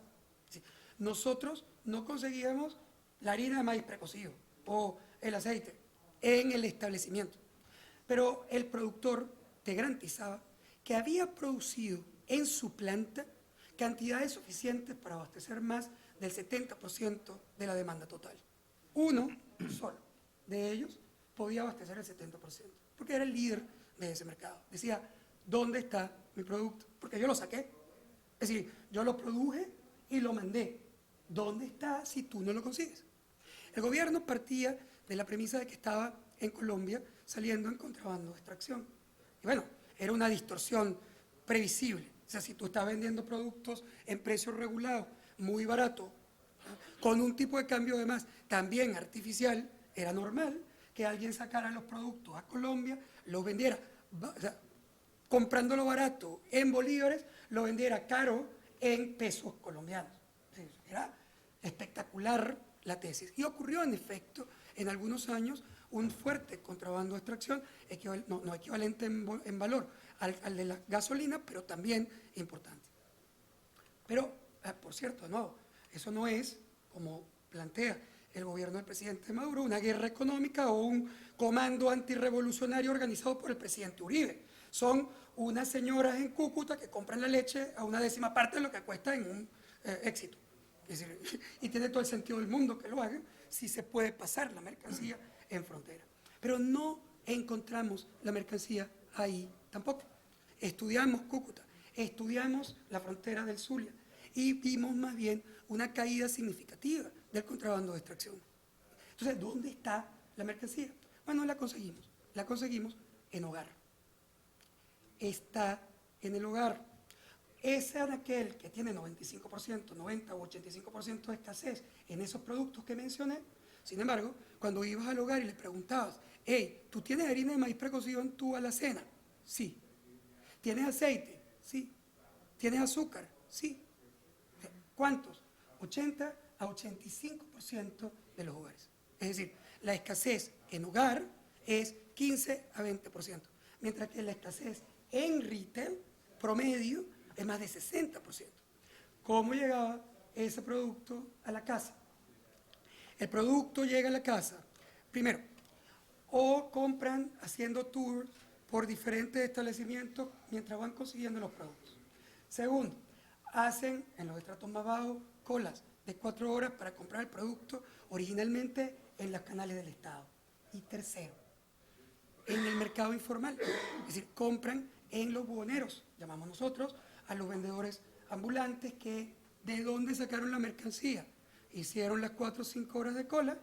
Nosotros no conseguíamos la harina de maíz precocido o el aceite en el establecimiento, pero el productor te garantizaba que había producido en su planta cantidades suficientes para abastecer más del 70% de la demanda total. Uno solo de ellos podía abastecer el 70%, porque era el líder de ese mercado. Decía, ¿dónde está mi producto? Porque yo lo saqué. Es decir, yo lo produje y lo mandé. ¿Dónde está si tú no lo consigues? El gobierno partía de la premisa de que estaba en Colombia saliendo en contrabando de extracción. Y bueno, era una distorsión previsible. O sea, si tú estás vendiendo productos en precios regulados, muy barato, con un tipo de cambio además también artificial, era normal que alguien sacara los productos a Colombia, los vendiera, o sea, comprándolo barato en bolívares, lo vendiera caro en pesos colombianos. Era espectacular la tesis. Y ocurrió, en efecto, en algunos años, un fuerte contrabando de extracción, no equivalente en valor al de la gasolina, pero también importante. Pero, por cierto, no, eso no es, como plantea el gobierno del presidente Maduro, una guerra económica o un comando antirrevolucionario organizado por el presidente Uribe. Son unas señoras en Cúcuta que compran la leche a una 10ª parte de lo que cuesta en un éxito. Es decir, y tiene todo el sentido del mundo que lo hagan si se puede pasar la mercancía en frontera. Pero no encontramos la mercancía ahí tampoco. Estudiamos Cúcuta, estudiamos la frontera del Zulia y vimos más bien una caída significativa del contrabando de extracción. Entonces, ¿dónde está la mercancía? Bueno, la conseguimos en hogar. Está en el hogar. Ese es aquel que tiene 95%, 90 o 85% de escasez en esos productos que mencioné. Sin embargo, cuando ibas al hogar y le preguntabas, hey, ¿tú tienes harina de maíz precocido en tu alacena? Sí. ¿Tienes aceite? Sí. ¿Tienes azúcar? Sí. ¿Cuántos? 80 a 85% de los hogares. Es decir, la escasez en hogar es 15 a 20%, mientras que la escasez en retail promedio es más de 60%. ¿Cómo llegaba ese producto a la casa? El producto llega a la casa, primero, o compran haciendo tours por diferentes establecimientos mientras van consiguiendo los productos. Segundo, hacen en los estratos más bajos colas de 4 horas para comprar el producto originalmente en los canales del Estado. Y tercero, en el mercado informal, es decir, compran en los buhoneros, llamamos nosotros, a los vendedores ambulantes que de dónde sacaron la mercancía, hicieron las 4 o 5 horas de cola,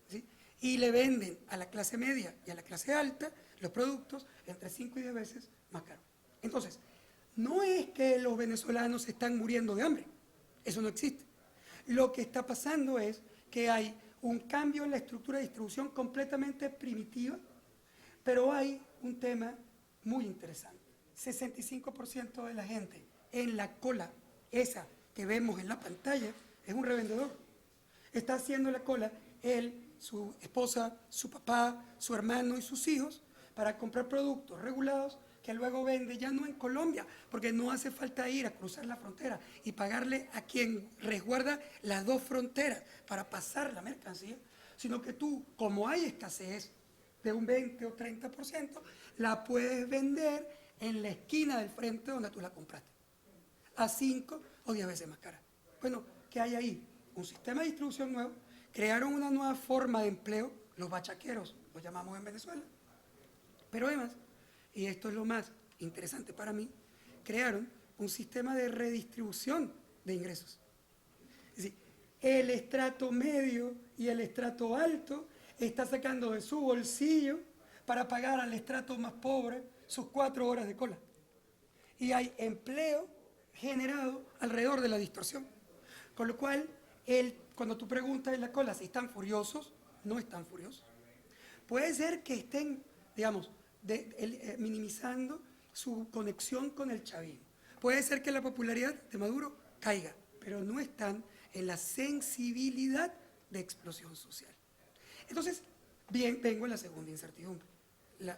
¿sí? Y le venden a la clase media y a la clase alta los productos entre 5 y 10 veces más caros. Entonces, no es que los venezolanos se están muriendo de hambre, eso no existe. Lo que está pasando es que hay un cambio en la estructura de distribución completamente primitiva, pero hay un tema muy interesante. 65% de la gente en la cola, esa que vemos en la pantalla, es un revendedor. Está haciendo la cola él, su esposa, su papá, su hermano y sus hijos para comprar productos regulados que luego vende ya no en Colombia, porque no hace falta ir a cruzar la frontera y pagarle a quien resguarda las 2 fronteras para pasar la mercancía, sino que tú, como hay escasez de un 20 o 30%, la puedes vender en la esquina del frente donde tú la compraste, a 5 o 10 veces más cara. Bueno, ¿qué hay ahí? Un sistema de distribución nuevo, crearon una nueva forma de empleo, los bachaqueros, los llamamos en Venezuela, pero además, y esto es lo más interesante para mí, crearon un sistema de redistribución de ingresos. Es decir, el estrato medio y el estrato alto está sacando de su bolsillo para pagar al estrato más pobre sus 4 horas de cola. Y hay empleo generado alrededor de la distorsión. Con lo cual, cuando tú preguntas en la cola si están furiosos, no están furiosos. Puede ser que estén, digamos, minimizando su conexión con el chavismo. Puede ser que la popularidad de Maduro caiga, pero no están en la sensibilidad de explosión social. Entonces, bien, vengo a la segunda incertidumbre.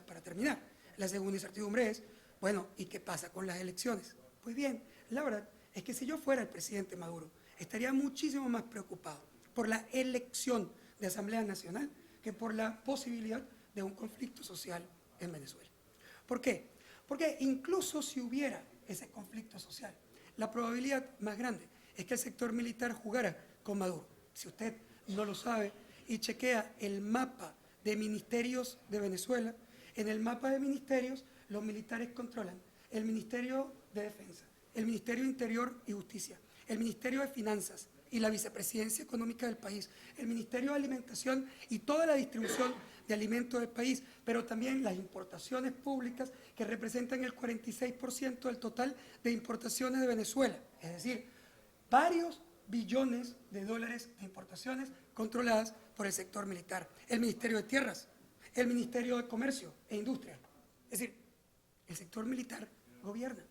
Para terminar, la segunda incertidumbre es, bueno, ¿y qué pasa con las elecciones? Pues bien, la verdad es que si yo fuera el presidente Maduro, estaría muchísimo más preocupado por la elección de Asamblea Nacional que por la posibilidad de un conflicto social en Venezuela. ¿Por qué? Porque incluso si hubiera ese conflicto social, la probabilidad más grande es que el sector militar jugara con Maduro. Si usted no lo sabe y chequea el mapa de ministerios de Venezuela, en el mapa de ministerios los militares controlan el Ministerio de Defensa, el Ministerio de Interior y Justicia, el Ministerio de Finanzas y la Vicepresidencia Económica del país, el Ministerio de Alimentación y toda la distribución de alimentos del país, pero también las importaciones públicas que representan el 46% del total de importaciones de Venezuela, es decir, varios billones de dólares de importaciones controladas por el sector militar, el Ministerio de Tierras, el Ministerio de Comercio e Industria. Es decir, el sector militar gobierna.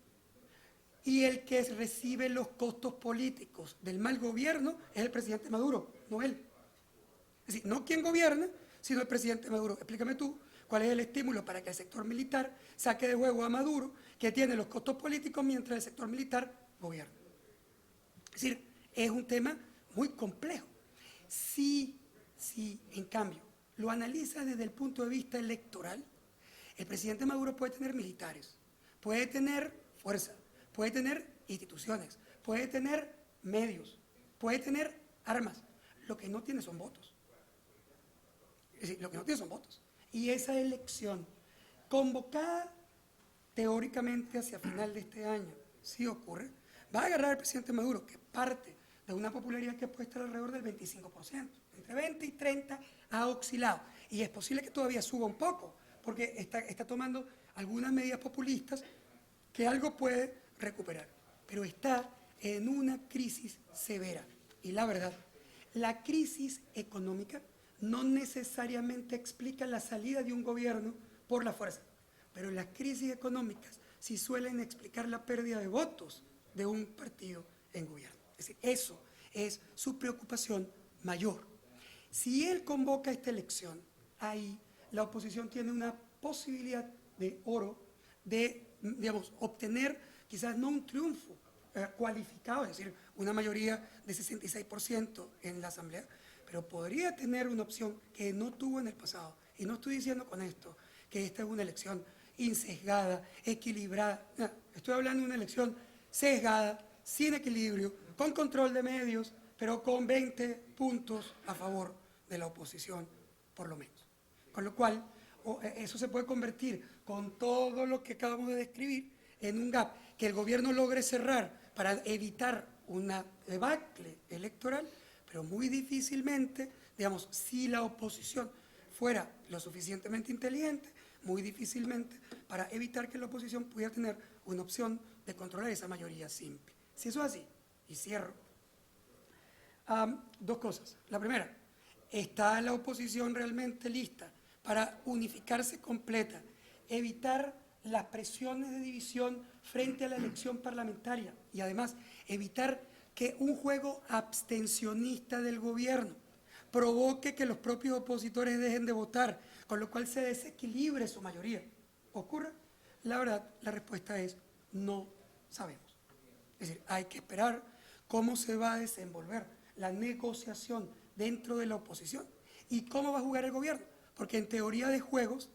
Y el que recibe los costos políticos del mal gobierno es el presidente Maduro, no él. Es decir, no quien gobierna, sino el presidente Maduro. Explícame tú cuál es el estímulo para que el sector militar saque de juego a Maduro, que tiene los costos políticos mientras el sector militar gobierna. Es decir, es un tema muy complejo. Si en cambio lo analiza desde el punto de vista electoral, el presidente Maduro puede tener militares, puede tener fuerza, puede tener instituciones, puede tener medios, puede tener armas. Lo que no tiene son votos. Es decir, lo que no tiene son votos. Y esa elección, convocada teóricamente hacia final de este año, si ocurre, va a agarrar al presidente Maduro, que parte de una popularidad que puede estar alrededor del 25%. Entre 20 y 30 ha oscilado. Y es posible que todavía suba un poco, porque está tomando algunas medidas populistas que algo puede recuperar. Pero está en una crisis severa. Y la verdad, la crisis económica no necesariamente explica la salida de un gobierno por la fuerza, pero las crisis económicas sí suelen explicar la pérdida de votos de un partido en gobierno. Es decir, eso es su preocupación mayor. Si él convoca esta elección, ahí la oposición tiene una posibilidad de oro de, digamos, obtener quizás no un triunfo cualificado, es decir, una mayoría de 66% en la Asamblea, pero podría tener una opción que no tuvo en el pasado. Y no estoy diciendo con esto que esta es una elección insesgada, equilibrada. No, estoy hablando de una elección sesgada, sin equilibrio, con control de medios, pero con 20 puntos a favor de la oposición, por lo menos. Con lo cual, eso se puede convertir, con todo lo que acabamos de describir, en un gap que el gobierno logre cerrar para evitar una debacle electoral, pero muy difícilmente, digamos, si la oposición fuera lo suficientemente inteligente, muy difícilmente para evitar que la oposición pudiera tener una opción de controlar esa mayoría simple. Si eso es así, y cierro, dos cosas. La primera, ¿está la oposición realmente lista para unificarse completa, evitar las presiones de división frente a la elección parlamentaria y además evitar que un juego abstencionista del gobierno provoque que los propios opositores dejen de votar, con lo cual se desequilibre su mayoría? ¿Ocurre? La verdad, la respuesta es no sabemos. Es decir, hay que esperar cómo se va a desenvolver la negociación dentro de la oposición y cómo va a jugar el gobierno, porque en teoría de juegos,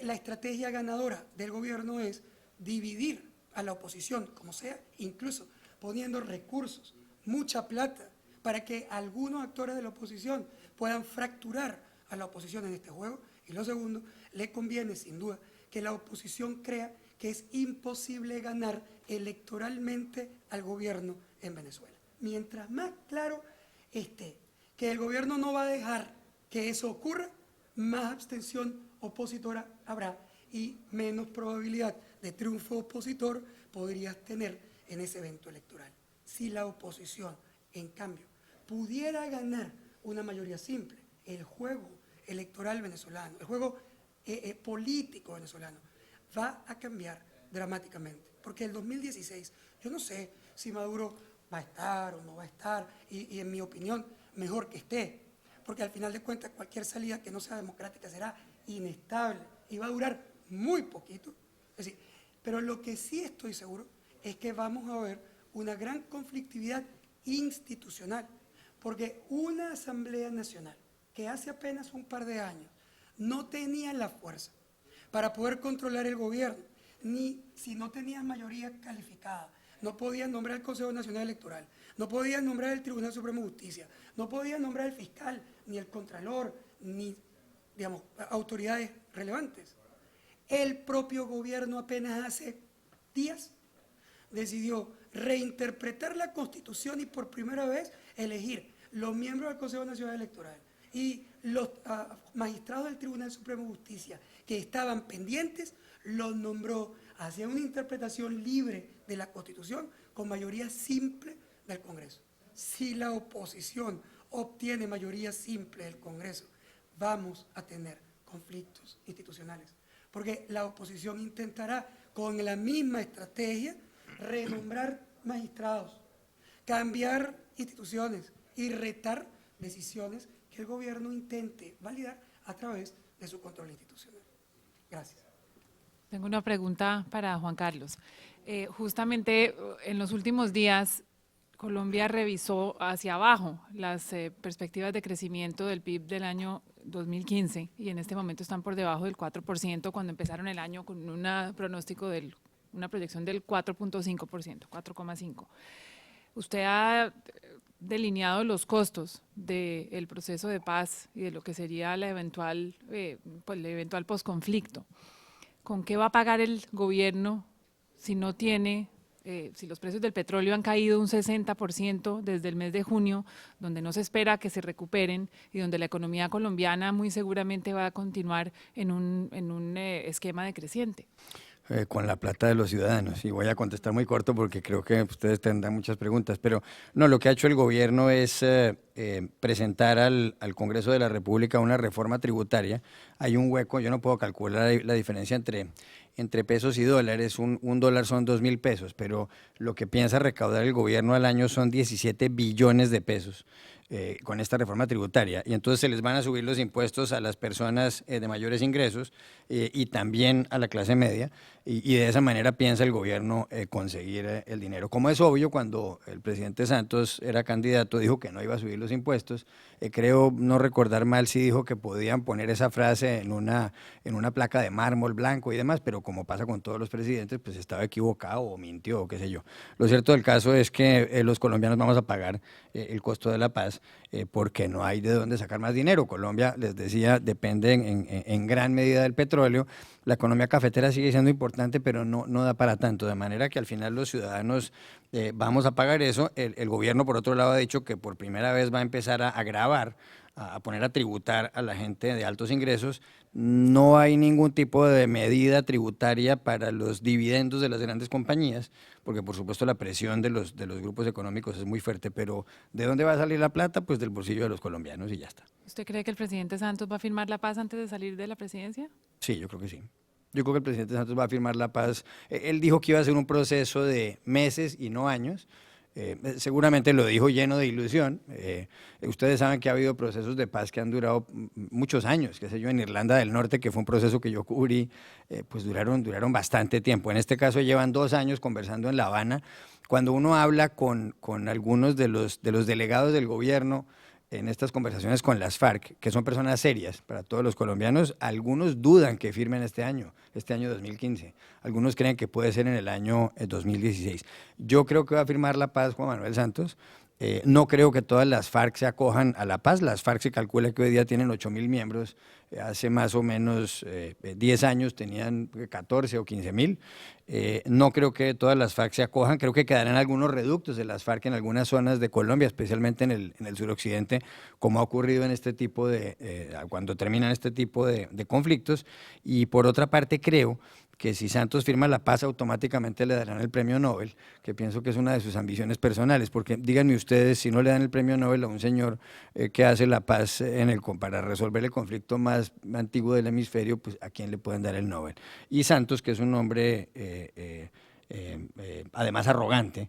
la estrategia ganadora del gobierno es dividir a la oposición, como sea, incluso poniendo recursos, mucha plata, para que algunos actores de la oposición puedan fracturar a la oposición en este juego. Y lo segundo, le conviene sin duda que la oposición crea que es imposible ganar electoralmente al gobierno en Venezuela. Mientras más claro esté que el gobierno no va a dejar que eso ocurra, más abstención opositora habrá y menos probabilidad de triunfo opositor podrías tener en ese evento electoral. Si la oposición, en cambio, pudiera ganar una mayoría simple, el juego electoral venezolano, el juego político venezolano, va a cambiar dramáticamente. Porque el 2016, yo no sé si Maduro va a estar o no va a estar, y en mi opinión, mejor que esté, porque al final de cuentas cualquier salida que no sea democrática será inestable y va a durar muy poquito. Es decir, pero lo que sí estoy seguro es que vamos a ver una gran conflictividad institucional, porque una Asamblea Nacional que hace apenas un par de años no tenía la fuerza para poder controlar el gobierno, ni si no tenía mayoría calificada, no podían nombrar el Consejo Nacional Electoral, no podían nombrar el Tribunal Supremo de Justicia, no podían nombrar el fiscal, ni el contralor, ni, digamos, autoridades relevantes. El propio gobierno apenas hace días decidió reinterpretar la Constitución y por primera vez elegir los miembros del Consejo Nacional Electoral y los magistrados del Tribunal Supremo de Justicia que estaban pendientes, los nombró hacia una interpretación libre de la Constitución con mayoría simple del Congreso. Si la oposición obtiene mayoría simple del Congreso, vamos a tener conflictos institucionales, porque la oposición intentará con la misma estrategia renombrar magistrados, cambiar instituciones y retar decisiones que el gobierno intente validar a través de su control institucional. Gracias. Tengo una pregunta para Juan Carlos. Justamente en los últimos días, Colombia revisó hacia abajo las perspectivas de crecimiento del PIB del año 2015 y en este momento están por debajo del 4% cuando empezaron el año con una proyección del 4.5%, 4,5%. Usted ha delineado los costos del proceso de paz y de lo que sería el eventual posconflicto. ¿Con qué va a pagar el gobierno si no tiene, si los precios del petróleo han caído un 60% desde el mes de junio, donde no se espera que se recuperen y donde la economía colombiana muy seguramente va a continuar en un esquema decreciente? Con la plata de los ciudadanos. Y voy a contestar muy corto porque creo que ustedes tendrán muchas preguntas, pero no, lo que ha hecho el gobierno es presentar al Congreso de la República una reforma tributaria. Hay un hueco, yo no puedo calcular la diferencia entre pesos y dólares, un dólar son 2.000 pesos, pero lo que piensa recaudar el gobierno al año son 17 billones de pesos. Con esta reforma tributaria, y entonces se les van a subir los impuestos a las personas de mayores ingresos y también a la clase media, y de esa manera piensa el gobierno conseguir el dinero. Como es obvio, cuando el presidente Santos era candidato dijo que no iba a subir los impuestos, creo no recordar mal si dijo que podían poner esa frase en una placa de mármol blanco y demás, pero como pasa con todos los presidentes, pues estaba equivocado o mintió o qué sé yo. Lo cierto del caso es que los colombianos vamos a pagar el costo de la paz porque no hay de dónde sacar más dinero. Colombia, les decía, depende en gran medida del petróleo. La economía cafetera sigue siendo importante, pero no da para tanto, de manera que al final los ciudadanos vamos a pagar eso. El gobierno, por otro lado, ha dicho que por primera vez va a empezar a gravar, a poner a tributar a la gente de altos ingresos. No hay ningún tipo de medida tributaria para los dividendos de las grandes compañías, porque por supuesto la presión de los grupos económicos es muy fuerte, pero ¿de dónde va a salir la plata? Pues del bolsillo de los colombianos y ya está. ¿Usted cree que el presidente Santos va a firmar la paz antes de salir de la presidencia? Sí, yo creo que sí. Yo creo que el presidente Santos va a firmar la paz. Él dijo que iba a ser un proceso de meses y no años. Seguramente lo dijo lleno de ilusión. Ustedes saben que ha habido procesos de paz que han durado muchos años, qué sé yo, en Irlanda del Norte, que fue un proceso que yo cubrí, pues duraron bastante tiempo. En este caso llevan 2 años conversando en La Habana. Cuando uno habla con algunos de los delegados del gobierno en estas conversaciones con las FARC, que son personas serias para todos los colombianos, algunos dudan que firmen este año 2015. Algunos creen que puede ser en el año 2016. Yo creo que va a firmar la paz Juan Manuel Santos. No creo que todas las FARC se acojan a la paz. Las FARC se calcula que hoy día tienen 8.000 miembros. Hace más o menos 10 años tenían 14 o 15.000. No creo que todas las FARC se acojan. Creo que quedarán algunos reductos de las FARC en algunas zonas de Colombia, especialmente en el suroccidente, como ha ocurrido en este tipo cuando terminan este tipo de conflictos. Y por otra parte creo que si Santos firma la paz automáticamente le darán el premio Nobel, que pienso que es una de sus ambiciones personales, porque díganme ustedes, si no le dan el premio Nobel a un señor que hace la paz para resolver el conflicto más antiguo del hemisferio, pues ¿a quién le pueden dar el Nobel? Y Santos, que es un hombre además arrogante,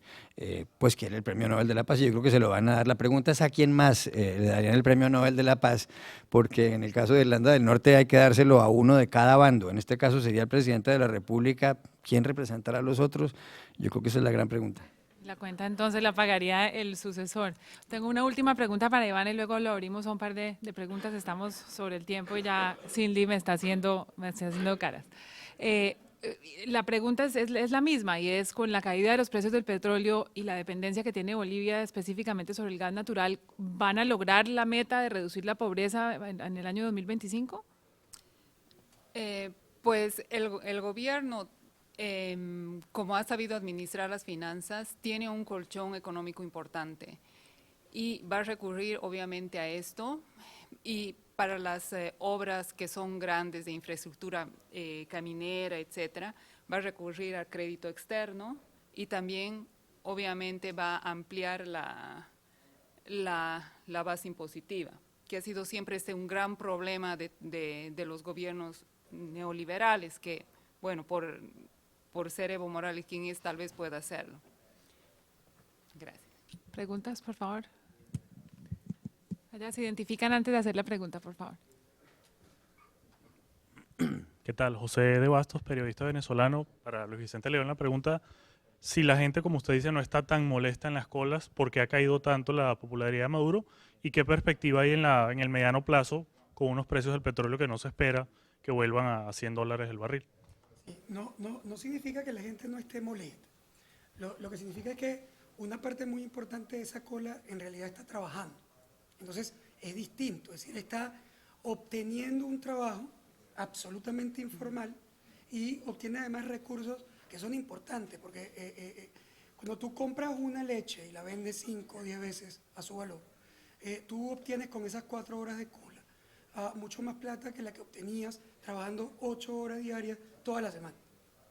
pues quiere el premio Nobel de la Paz y yo creo que se lo van a dar. La pregunta es a quién más le darían el premio Nobel de la Paz, porque en el caso de Irlanda del Norte hay que dárselo a uno de cada bando. En este caso sería el presidente de la República. ¿Quién representará a los otros? Yo creo que esa es la gran pregunta. La cuenta entonces la pagaría el sucesor. Tengo una última pregunta para Iván y luego lo abrimos a un par de preguntas. Estamos sobre el tiempo y ya Cindy me está haciendo caras. La pregunta es la misma y es con la caída de los precios del petróleo y la dependencia que tiene Bolivia específicamente sobre el gas natural, ¿van a lograr la meta de reducir la pobreza en el año 2025? Pues el gobierno, como ha sabido administrar las finanzas, tiene un colchón económico importante y va a recurrir obviamente a esto y para las obras que son grandes de infraestructura caminera, etcétera, va a recurrir al crédito externo y también obviamente va a ampliar la base impositiva, que ha sido siempre un gran problema de los gobiernos neoliberales, que, bueno, por ser Evo Morales quien es, tal vez pueda hacerlo. Gracias. ¿Preguntas, por favor? Allá se identifican antes de hacer la pregunta, por favor. ¿Qué tal? José de Bastos, periodista venezolano. Para Luis Vicente León, la pregunta, si la gente, como usted dice, no está tan molesta en las colas, ¿por qué ha caído tanto la popularidad de Maduro? ¿Y qué perspectiva hay en el mediano plazo con unos precios del petróleo que no se espera que vuelvan a $100 el barril? No significa que la gente no esté molesta. Lo que significa es que una parte muy importante de esa cola en realidad está trabajando. Entonces es distinto, es decir, está obteniendo un trabajo absolutamente informal y obtiene además recursos que son importantes, porque cuando tú compras una leche y la vendes 5 o 10 veces a su valor, tú obtienes con esas 4 horas de cola mucho más plata que la que obtenías trabajando 8 horas diarias toda la semana.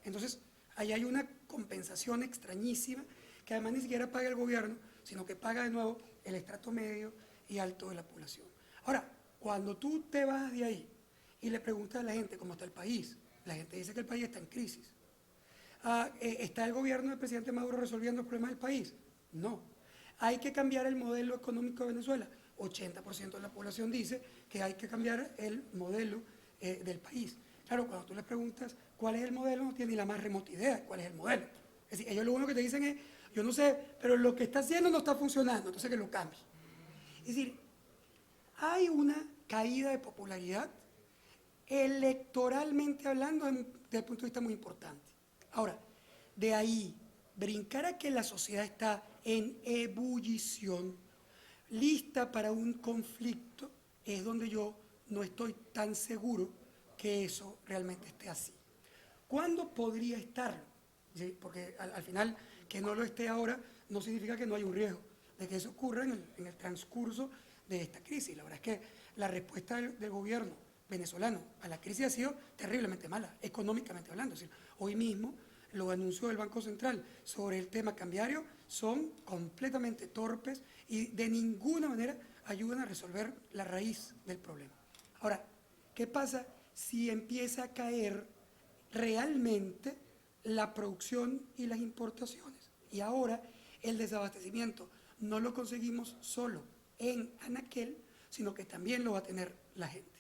Entonces, ahí hay una compensación extrañísima que además ni siquiera paga el gobierno, sino que paga de nuevo el estrato medio y alto de la población. Ahora, cuando tú te vas de ahí y le preguntas a la gente cómo está el país, la gente dice que el país está en crisis. ¿Está el gobierno del presidente Maduro resolviendo el problema del país? No. ¿Hay que cambiar el modelo económico de Venezuela? 80% de la población dice que hay que cambiar el modelo del país. Claro, cuando tú les preguntas cuál es el modelo, no tienen ni la más remota idea de cuál es el modelo. Es decir, ellos lo único que te dicen es, yo no sé, pero lo que está haciendo no está funcionando, entonces que lo cambie. Es decir, hay una caída de popularidad electoralmente hablando desde el punto de vista muy importante. Ahora, de ahí, brincar a que la sociedad está en ebullición, lista para un conflicto, es donde yo no estoy tan seguro que eso realmente esté así. ¿Cuándo podría estarlo? ¿Sí? Porque al final, que no lo esté ahora, no significa que no hay un riesgo de que eso ocurra en el transcurso de esta crisis. La verdad es que la respuesta del gobierno venezolano a la crisis ha sido terriblemente mala, económicamente hablando. Es decir, hoy mismo los anuncios del Banco Central sobre el tema cambiario son completamente torpes y de ninguna manera ayudan a resolver la raíz del problema. Ahora, ¿qué pasa si empieza a caer realmente la producción y las importaciones? Y ahora el desabastecimiento no lo conseguimos solo en Anaquel, sino que también lo va a tener la gente.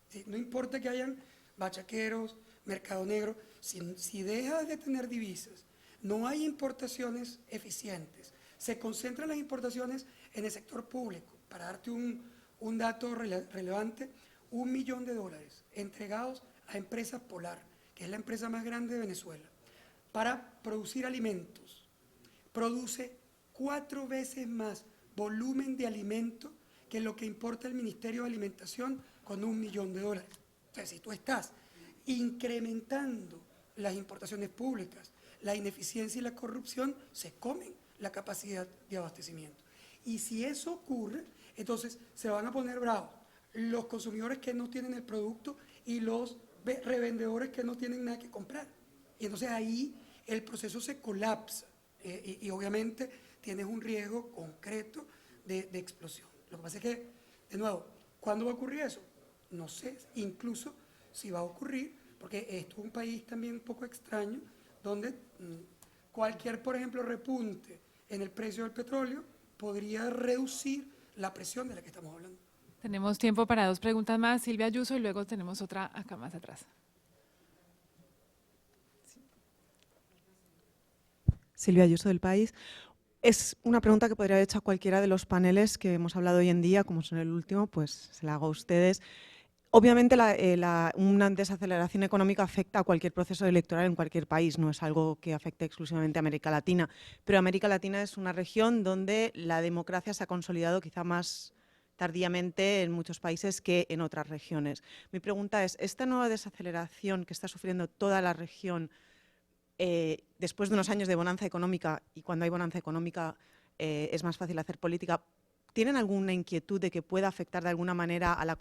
¿Sí? No importa que hayan bachaqueros, mercado negro, si dejas de tener divisas, no hay importaciones eficientes, se concentran las importaciones en el sector público. Para darte un dato relevante, $1 millón entregados a Empresas Polar, que es la empresa más grande de Venezuela, para producir alimentos. Produce 4 veces más volumen de alimento que lo que importa el Ministerio de Alimentación con $1 millón. O sea, si tú estás incrementando las importaciones públicas, la ineficiencia y la corrupción se comen la capacidad de abastecimiento. Y si eso ocurre, entonces se van a poner bravos los consumidores que no tienen el producto y los revendedores que no tienen nada que comprar. Y entonces ahí el proceso se colapsa y obviamente tienes un riesgo concreto de explosión. Lo que pasa es que, de nuevo, ¿cuándo va a ocurrir eso? No sé, incluso si va a ocurrir, porque esto es un país también un poco extraño, donde cualquier, por ejemplo, repunte en el precio del petróleo podría reducir la presión de la que estamos hablando. Tenemos tiempo para 2 preguntas más, Silvia Ayuso, y luego tenemos otra acá más atrás. Silvia Ayuso, del País. Es una pregunta que podría haber hecho a cualquiera de los paneles que hemos hablado hoy en día, como son el último, pues se la hago a ustedes. Obviamente una desaceleración económica afecta a cualquier proceso electoral en cualquier país, no es algo que afecte exclusivamente a América Latina, pero América Latina es una región donde la democracia se ha consolidado quizá más tardíamente en muchos países que en otras regiones. Mi pregunta es, ¿esta nueva desaceleración que está sufriendo toda la región después de unos años de bonanza económica, y cuando hay bonanza económica es más fácil hacer política, ¿tienen alguna inquietud de que pueda afectar de alguna manera a la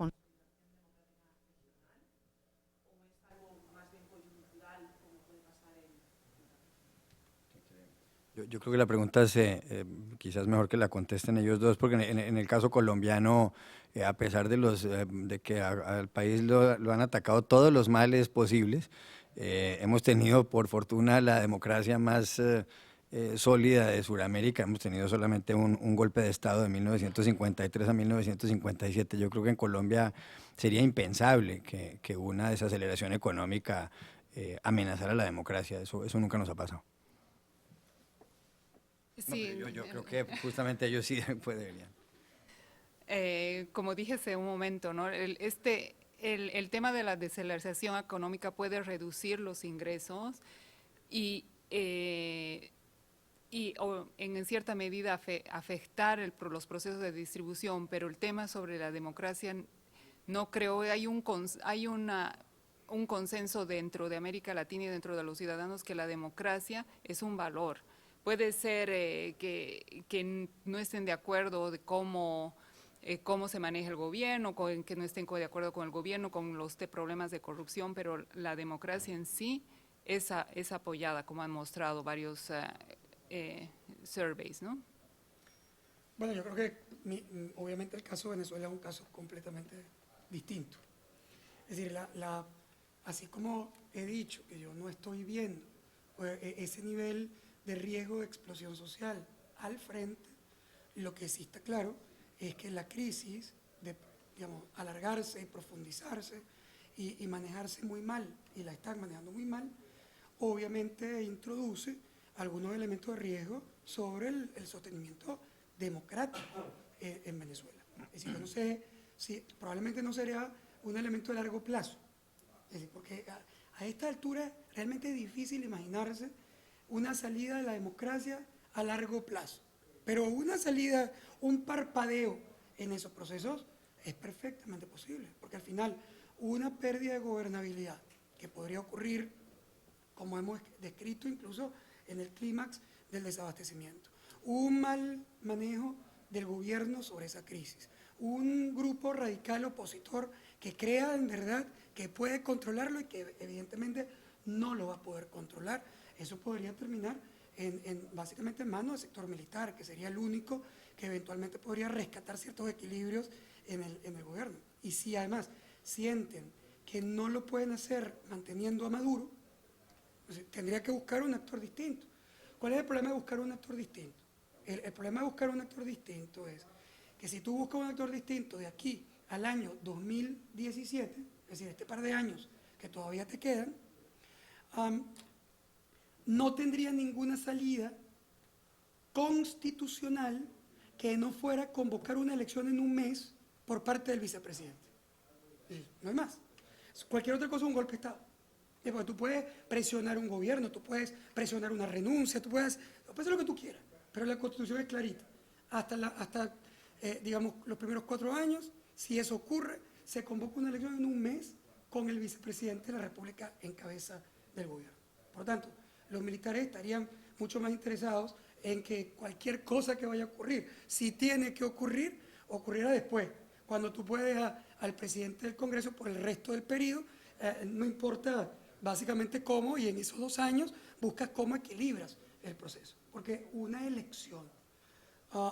Yo creo que la pregunta es quizás mejor que la contesten ellos dos, porque en el caso colombiano, a pesar de que al país lo han atacado todos los males posibles, hemos tenido, por fortuna, la democracia más sólida de Sudamérica. Hemos tenido solamente un golpe de Estado de 1953 a 1957. Yo creo que en Colombia sería impensable que una desaceleración económica amenazara la democracia. Eso nunca nos ha pasado. No, Sí, pero yo creo que justamente ellos sí pues deberían. como dije hace un momento, ¿no? El tema de la desaceleración económica puede reducir los ingresos y, en cierta medida afectar los procesos de distribución, pero el tema sobre la democracia no creo, hay un consenso dentro de América Latina y dentro de los ciudadanos que la democracia es un valor. Puede ser que no estén de acuerdo de cómo se maneja el gobierno, que no estén de acuerdo con el gobierno, con los problemas de corrupción, pero la democracia en sí es apoyada, como han mostrado varios surveys, ¿no? Bueno, yo creo que obviamente el caso de Venezuela es un caso completamente distinto. Es decir, así como he dicho que yo no estoy viendo ese nivel de riesgo de explosión social al frente, lo que sí está claro es que la crisis de, digamos, alargarse y profundizarse y manejarse muy mal, y la están manejando muy mal, obviamente introduce algunos elementos de riesgo sobre el sostenimiento democrático en Venezuela. Es decir, yo no sé si probablemente no sería un elemento de largo plazo, es decir, porque a esta altura realmente es difícil imaginarse una salida de la democracia a largo plazo, pero una salida, un parpadeo en esos procesos es perfectamente posible, porque al final una pérdida de gobernabilidad que podría ocurrir, como hemos descrito incluso en el clímax del desabastecimiento, un mal manejo del gobierno sobre esa crisis, un grupo radical opositor que crea en verdad que puede controlarlo y que evidentemente no lo va a poder controlar. Eso podría terminar básicamente en manos del sector militar, que sería el único que eventualmente podría rescatar ciertos equilibrios en el gobierno. Y si además sienten que no lo pueden hacer manteniendo a Maduro, pues tendría que buscar un actor distinto. ¿Cuál es el problema de buscar un actor distinto? El problema de buscar un actor distinto es que si tú buscas un actor distinto de aquí al año 2017, es decir, este par de años que todavía te quedan, no tendría ninguna salida constitucional que no fuera convocar una elección en un mes por parte del vicepresidente. No hay más. Cualquier otra cosa es un golpe de Estado. Porque tú puedes presionar un gobierno, tú puedes presionar una renuncia, tú puedes hacer lo que tú quieras, pero la Constitución es clarita. Hasta digamos, los primeros 4 años, si eso ocurre, se convoca una elección en un mes con el vicepresidente de la República en cabeza del gobierno. Por lo tanto, los militares estarían mucho más interesados en que cualquier cosa que vaya a ocurrir, si tiene que ocurrir, ocurrirá después, cuando tú puedes al presidente del Congreso por el resto del periodo, no importa básicamente cómo, y en esos 2 años buscas cómo equilibras el proceso. Porque una elección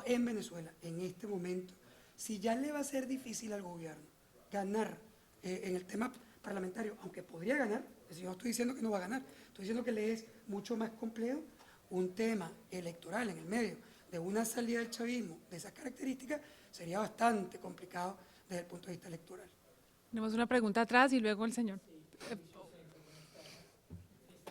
en Venezuela, en este momento, si ya le va a ser difícil al gobierno ganar en el tema parlamentario, aunque podría ganar, es decir, no estoy diciendo que no va a ganar, estoy diciendo que le es mucho más complejo un tema electoral en el medio de una salida del chavismo de esas características, sería bastante complicado desde el punto de vista electoral. Tenemos una pregunta atrás y luego el señor. Esta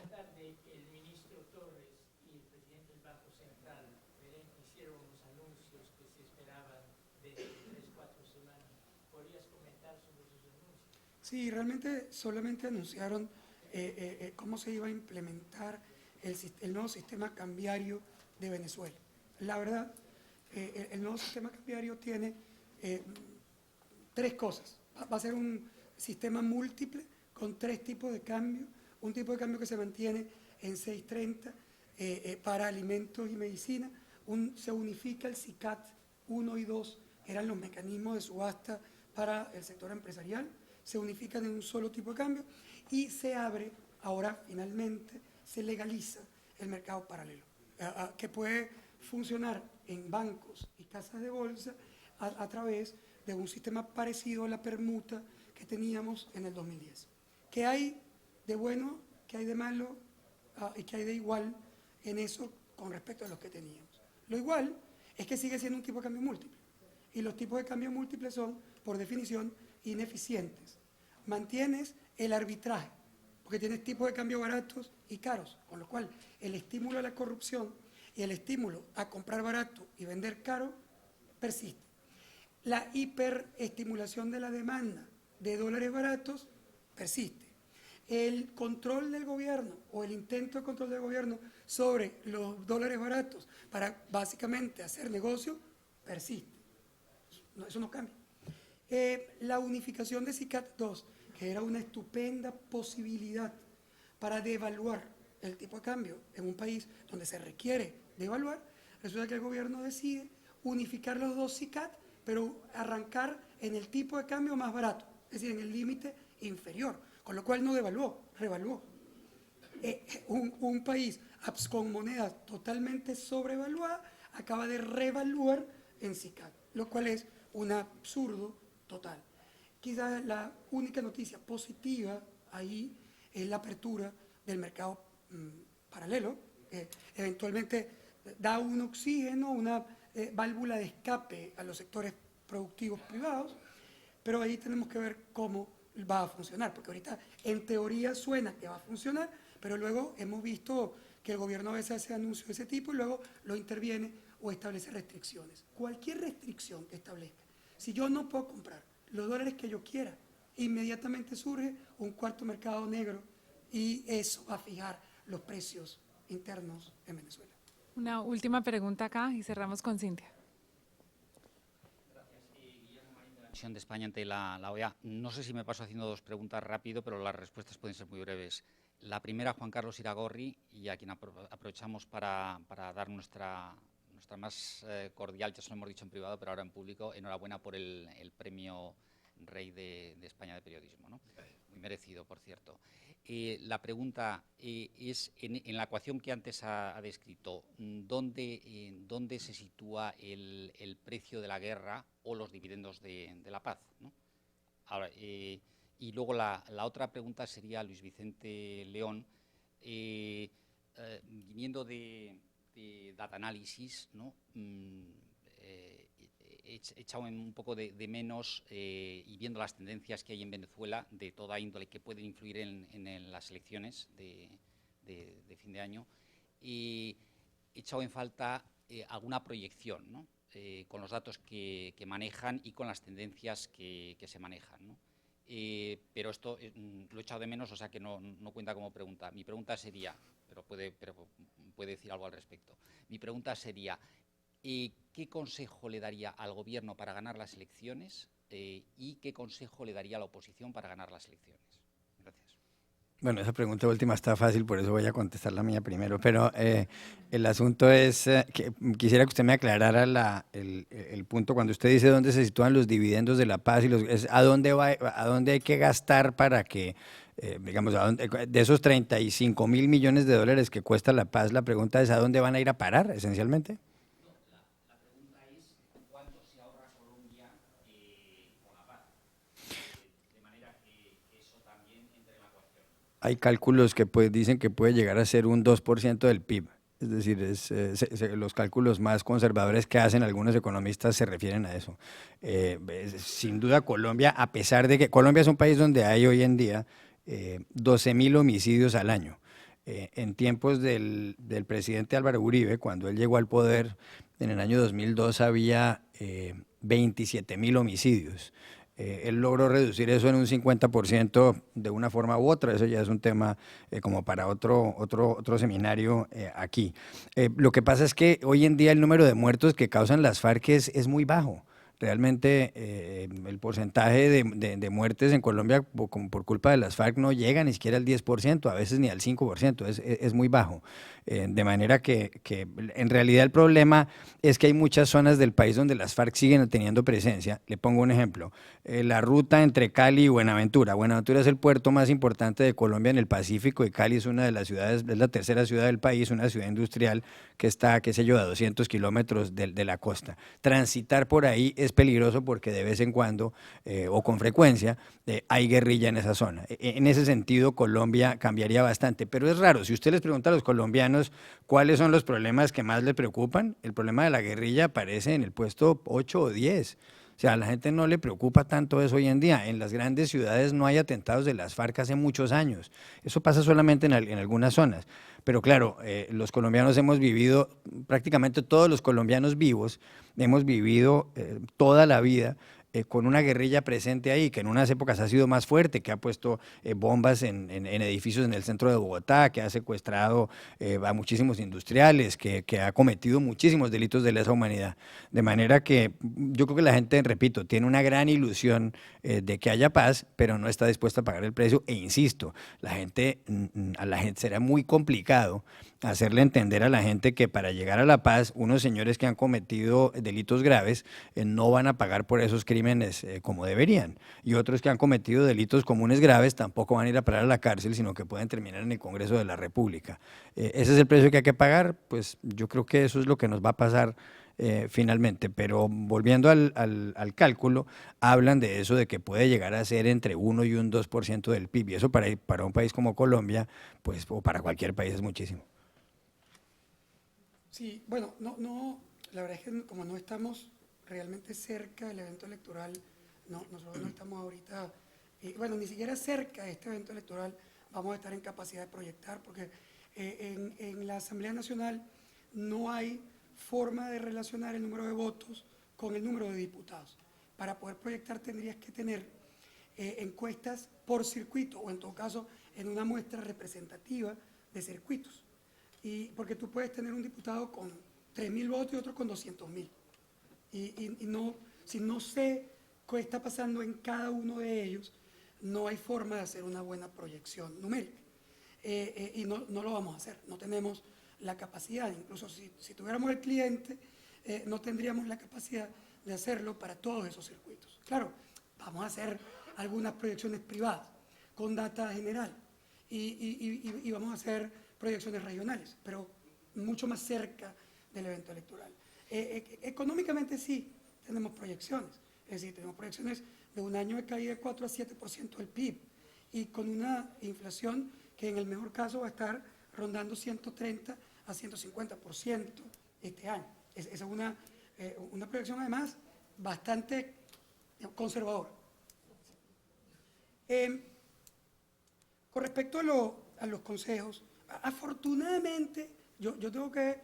tarde el ministro Torres y el presidente del Banco Central hicieron unos anuncios que se esperaban de 3 o 4 semanas. ¿Podrías comentar sobre esos anuncios? Sí, realmente solamente anunciaron cómo se iba a implementar el nuevo sistema cambiario de Venezuela. La verdad, el nuevo sistema cambiario tiene tres cosas. Va a ser un sistema múltiple con tres tipos de cambio. Un tipo de cambio que se mantiene en 6.30 para alimentos y medicina. Se unifica el SICAT 1 y 2, eran los mecanismos de subasta para el sector empresarial. Se unifican en un solo tipo de cambio y se abre, ahora finalmente, se legaliza el mercado paralelo, que puede funcionar en bancos y casas de bolsa a través de un sistema parecido a la permuta que teníamos en el 2010. ¿Qué hay de bueno, qué hay de malo y qué hay de igual en eso con respecto a los que teníamos? Lo igual es que sigue siendo un tipo de cambio múltiple y los tipos de cambio múltiples son, por definición, ineficientes. Mantienes el arbitraje, porque tienes tipos de cambio baratos y caros, con lo cual el estímulo a la corrupción y el estímulo a comprar barato y vender caro persiste. La hiperestimulación de la demanda de dólares baratos persiste. El control del gobierno o el intento de control del gobierno sobre los dólares baratos para básicamente hacer negocio persiste. Eso no cambia. La unificación de SICAT 2, que era una estupenda posibilidad para devaluar el tipo de cambio en un país donde se requiere devaluar, resulta que el gobierno decide unificar los dos SICAT, pero arrancar en el tipo de cambio más barato, es decir, en el límite inferior, con lo cual no devaluó, revaluó. Un país con monedas totalmente sobrevaluadas acaba de revaluar en SICAT, lo cual es un absurdo total. Quizás la única noticia positiva ahí es la apertura del mercado paralelo, que eventualmente da un oxígeno, una válvula de escape a los sectores productivos privados, pero ahí tenemos que ver cómo va a funcionar, porque ahorita en teoría suena que va a funcionar, pero luego hemos visto que el gobierno a veces hace anuncios de ese tipo y luego lo interviene o establece restricciones. Cualquier restricción que establezca, si yo no puedo comprar los dólares que yo quiera, inmediatamente surge un cuarto mercado negro y eso va a fijar los precios internos en Venezuela. Una última pregunta acá y cerramos con Cintia. De España ante la OEA. No sé si me paso haciendo dos preguntas rápido, pero las respuestas pueden ser muy breves. La primera, Juan Carlos Iragorri, y a quien aprovechamos para dar nuestra más cordial, ya se lo hemos dicho en privado, pero ahora en público, enhorabuena por el premio Rey de España de Periodismo, ¿no? Muy merecido, por cierto. La pregunta es, en la ecuación que antes ha descrito, ¿dónde se sitúa el precio de la guerra o los dividendos de la paz, ¿no? Ahora, y luego la otra pregunta sería a Luis Vicente León, viniendo de Data Analysis, ¿no? He echado un poco de menos y viendo las tendencias que hay en Venezuela de toda índole que pueden influir en las elecciones de fin de año, he echado en falta alguna proyección, ¿no? Con los datos que manejan y con las tendencias que se manejan, ¿no? Pero esto lo he echado de menos, o sea que no cuenta como pregunta. Mi pregunta sería, pero puede decir algo al respecto. Mi pregunta sería, ¿qué consejo le daría al gobierno para ganar las elecciones y qué consejo le daría a la oposición para ganar las elecciones? Gracias. Bueno, esa pregunta última está fácil, por eso voy a contestar la mía primero, pero el asunto es que quisiera que usted me aclarara el punto cuando usted dice dónde se sitúan los dividendos de la paz y a dónde hay que gastar para que, digamos, de esos 35.000 millones de dólares que cuesta la paz, la pregunta es ¿a dónde van a ir a parar, esencialmente? Hay cálculos que dicen que puede llegar a ser un 2% del PIB. Es decir, los cálculos más conservadores que hacen algunos economistas se refieren a eso. Sin duda Colombia, a pesar de que Colombia es un país donde hay hoy en día 12.000 homicidios al año. En tiempos del presidente Álvaro Uribe, cuando él llegó al poder en el año 2002, había 27.000 homicidios. Él logró reducir eso en un 50% de una forma u otra. Eso ya es un tema como para otro seminario aquí. Lo que pasa es que hoy en día el número de muertos que causan las FARC es muy bajo. Realmente el porcentaje de muertes en Colombia por culpa de las FARC no llega ni siquiera al 10%, a veces ni al 5%, es muy bajo. De manera que en realidad el problema es que hay muchas zonas del país donde las FARC siguen teniendo presencia. Le pongo un ejemplo, la ruta entre Cali y Buenaventura. Buenaventura es el puerto más importante de Colombia en el Pacífico y Cali es una de las ciudades, es la tercera ciudad del país, una ciudad industrial que está, qué sé yo, a 200 kilómetros de la costa. Transitar por ahí es peligroso porque de vez en cuando o con frecuencia hay guerrilla en esa zona. En ese sentido Colombia cambiaría bastante, pero es raro, si usted les pregunta a los colombianos cuáles son los problemas que más les preocupan, el problema de la guerrilla aparece en el puesto 8 o 10. O sea, a la gente no le preocupa tanto eso hoy en día. En las grandes ciudades no hay atentados de las FARC hace muchos años. Eso pasa solamente en algunas zonas. Pero claro, los colombianos hemos vivido, prácticamente todos los colombianos vivos, hemos vivido toda la vida con una guerrilla presente ahí, que en unas épocas ha sido más fuerte, que ha puesto bombas en edificios en el centro de Bogotá, que ha secuestrado a muchísimos industriales, que ha cometido muchísimos delitos de lesa humanidad. De manera que yo creo que la gente, repito, tiene una gran ilusión de que haya paz, pero no está dispuesta a pagar el precio. E insisto, a la gente será muy complicado hacerle entender a la gente que para llegar a la paz, unos señores que han cometido delitos graves no van a pagar por esos crímenes como deberían, y otros que han cometido delitos comunes graves tampoco van a ir a parar a la cárcel, sino que pueden terminar en el Congreso de la República. Ese es el precio que hay que pagar, pues yo creo que eso es lo que nos va a pasar finalmente, pero volviendo al cálculo, hablan de eso, de que puede llegar a ser entre 1 y un 2% del PIB, y eso para un país como Colombia, pues, o para cualquier país es muchísimo. Sí, bueno, la verdad es que como no estamos realmente cerca del evento electoral, nosotros no estamos ahorita, bueno, ni siquiera cerca de este evento electoral vamos a estar en capacidad de proyectar, porque en la Asamblea Nacional no hay forma de relacionar el número de votos con el número de diputados. Para poder proyectar tendrías que tener encuestas por circuito, o en todo caso en una muestra representativa de circuitos. Porque tú puedes tener un diputado con 3.000 votos y otro con 200.000. Si no sé qué está pasando en cada uno de ellos, no hay forma de hacer una buena proyección numérica. Y no lo vamos a hacer, no tenemos la capacidad. Incluso si tuviéramos el cliente, no tendríamos la capacidad de hacerlo para todos esos circuitos. Claro, vamos a hacer algunas proyecciones privadas con data general y vamos a hacer proyecciones regionales, pero mucho más cerca del evento electoral. Económicamente sí tenemos proyecciones, es decir, tenemos proyecciones de un año de caída de 4 a 7% del PIB y con una inflación que en el mejor caso va a estar rondando 130 a 150% este año. Esa es una proyección además bastante conservadora. Con respecto a los consejos, afortunadamente, yo tengo que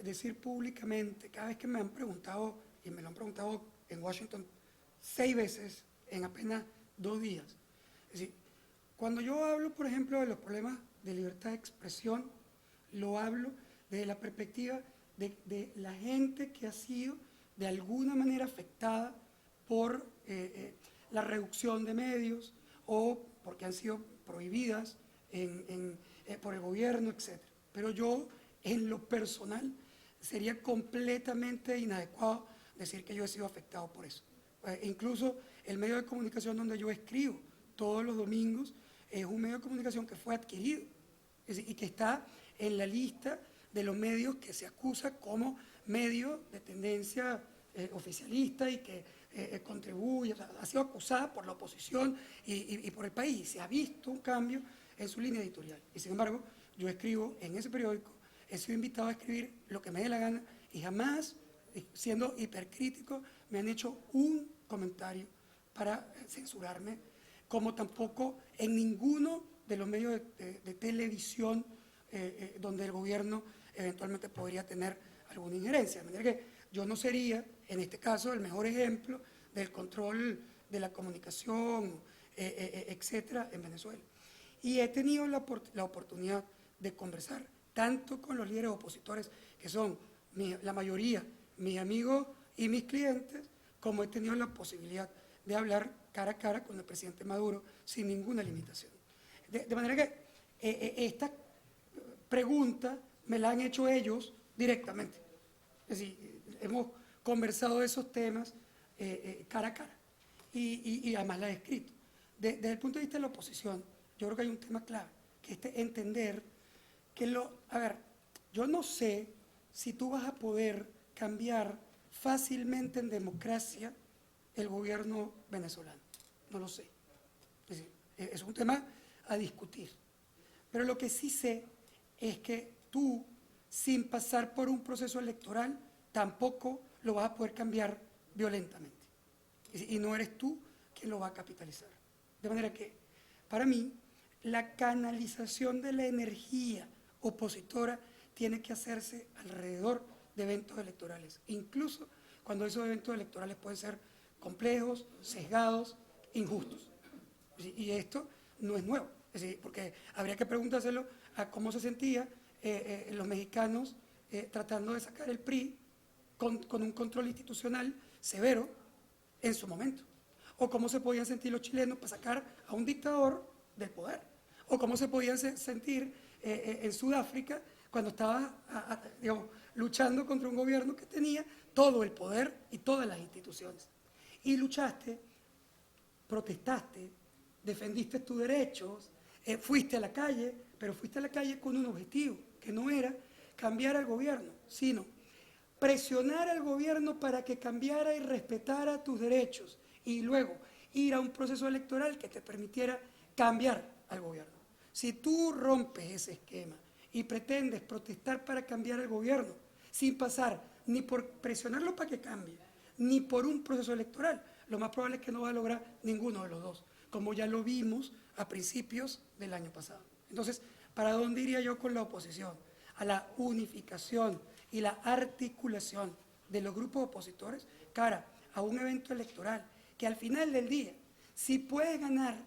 decir públicamente, cada vez que me han preguntado, y me lo han preguntado en Washington 6 veces en apenas 2 días, es decir, cuando yo hablo, por ejemplo, de los problemas de libertad de expresión, lo hablo desde la perspectiva de la gente que ha sido de alguna manera afectada por la reducción de medios o porque han sido prohibidas por el gobierno, etc. Pero yo, en lo personal, sería completamente inadecuado decir que yo he sido afectado por eso. Incluso el medio de comunicación donde yo escribo todos los domingos es un medio de comunicación que fue adquirido y que está en la lista de los medios que se acusa como medio de tendencia oficialista y que contribuye, o sea, ha sido acusada por la oposición y por el país. Se ha visto un cambio en su línea editorial. Y sin embargo, yo escribo en ese periódico, he sido invitado a escribir lo que me dé la gana y jamás, siendo hipercrítico, me han hecho un comentario para censurarme, como tampoco en ninguno de los medios de televisión donde el gobierno eventualmente podría tener alguna injerencia. De manera que yo no sería, en este caso, el mejor ejemplo del control de la comunicación, etcétera, en Venezuela. Y he tenido la oportunidad de conversar tanto con los líderes opositores, que son la mayoría mis amigos y mis clientes, como he tenido la posibilidad de hablar cara a cara con el presidente Maduro sin ninguna limitación. De manera que esta pregunta me la han hecho ellos directamente. Es decir, hemos conversado de esos temas cara a cara y además la he escrito. Desde el punto de vista de la oposición, yo creo que hay un tema clave, que es entender que yo no sé si tú vas a poder cambiar fácilmente en democracia el gobierno venezolano. No lo sé. Es decir, es un tema a discutir. Pero lo que sí sé es que tú, sin pasar por un proceso electoral, tampoco lo vas a poder cambiar violentamente. Y no eres tú quien lo va a capitalizar. De manera que, para mí, la canalización de la energía opositora tiene que hacerse alrededor de eventos electorales, incluso cuando esos eventos electorales pueden ser complejos, sesgados, injustos. Y esto no es nuevo, es decir, porque habría que preguntárselo a cómo se sentían los mexicanos tratando de sacar el PRI con un control institucional severo en su momento, o cómo se podían sentir los chilenos para sacar a un dictador del poder, o cómo se podían sentir en Sudáfrica cuando estaba digamos, luchando contra un gobierno que tenía todo el poder y todas las instituciones. Y luchaste, protestaste, defendiste tus derechos, fuiste a la calle, pero fuiste a la calle con un objetivo, que no era cambiar al gobierno, sino presionar al gobierno para que cambiara y respetara tus derechos y luego ir a un proceso electoral que te permitiera cambiar al gobierno. Si tú rompes ese esquema y pretendes protestar para cambiar al gobierno sin pasar ni por presionarlo para que cambie, ni por un proceso electoral, lo más probable es que no va a lograr ninguno de los dos, como ya lo vimos a principios del año pasado. Entonces, ¿para dónde iría yo con la oposición? A la unificación y la articulación de los grupos opositores cara a un evento electoral que al final del día, si puedes ganar,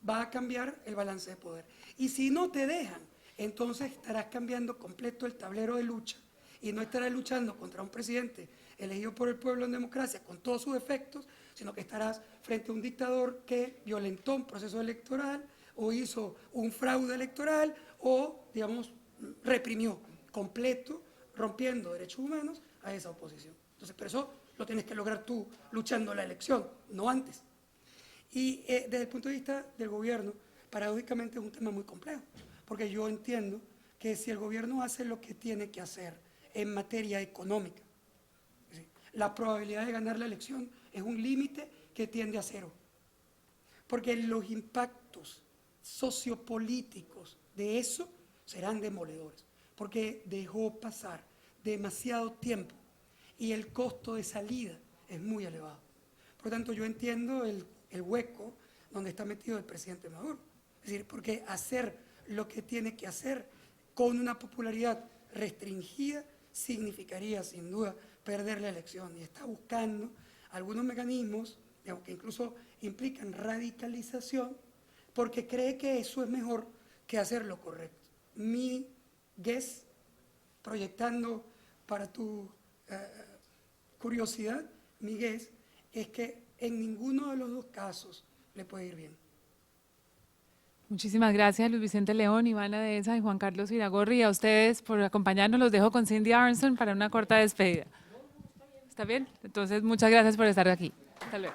va a cambiar el balance de poder. Y si no te dejan, entonces estarás cambiando completo el tablero de lucha y no estarás luchando contra un presidente elegido por el pueblo en democracia con todos sus defectos, sino que estarás frente a un dictador que violentó un proceso electoral o hizo un fraude electoral o, digamos, reprimió completo, rompiendo derechos humanos a esa oposición. Entonces, pero eso lo tienes que lograr tú luchando la elección, no antes. Y desde el punto de vista del gobierno, paradójicamente es un tema muy complejo, porque yo entiendo que si el gobierno hace lo que tiene que hacer en materia económica, la probabilidad de ganar la elección es un límite que tiende a cero, porque los impactos sociopolíticos de eso serán demoledores, porque dejó pasar demasiado tiempo y el costo de salida es muy elevado. Por lo tanto, yo entiendo el hueco donde está metido el presidente Maduro. Es decir, porque hacer lo que tiene que hacer con una popularidad restringida significaría, sin duda, perder la elección. Y está buscando algunos mecanismos, digamos, que incluso implican radicalización, porque cree que eso es mejor que hacer lo correcto. Mi guess, proyectando para tu curiosidad, mi guess es que en ninguno de los dos casos le puede ir bien. Muchísimas gracias, Luis Vicente León, Ivana Dehesa y Juan Carlos Iragorri. Y a ustedes por acompañarnos. Los dejo con Cindy Aronson para una corta despedida. ¿Está bien? Entonces, muchas gracias por estar aquí. Hasta luego.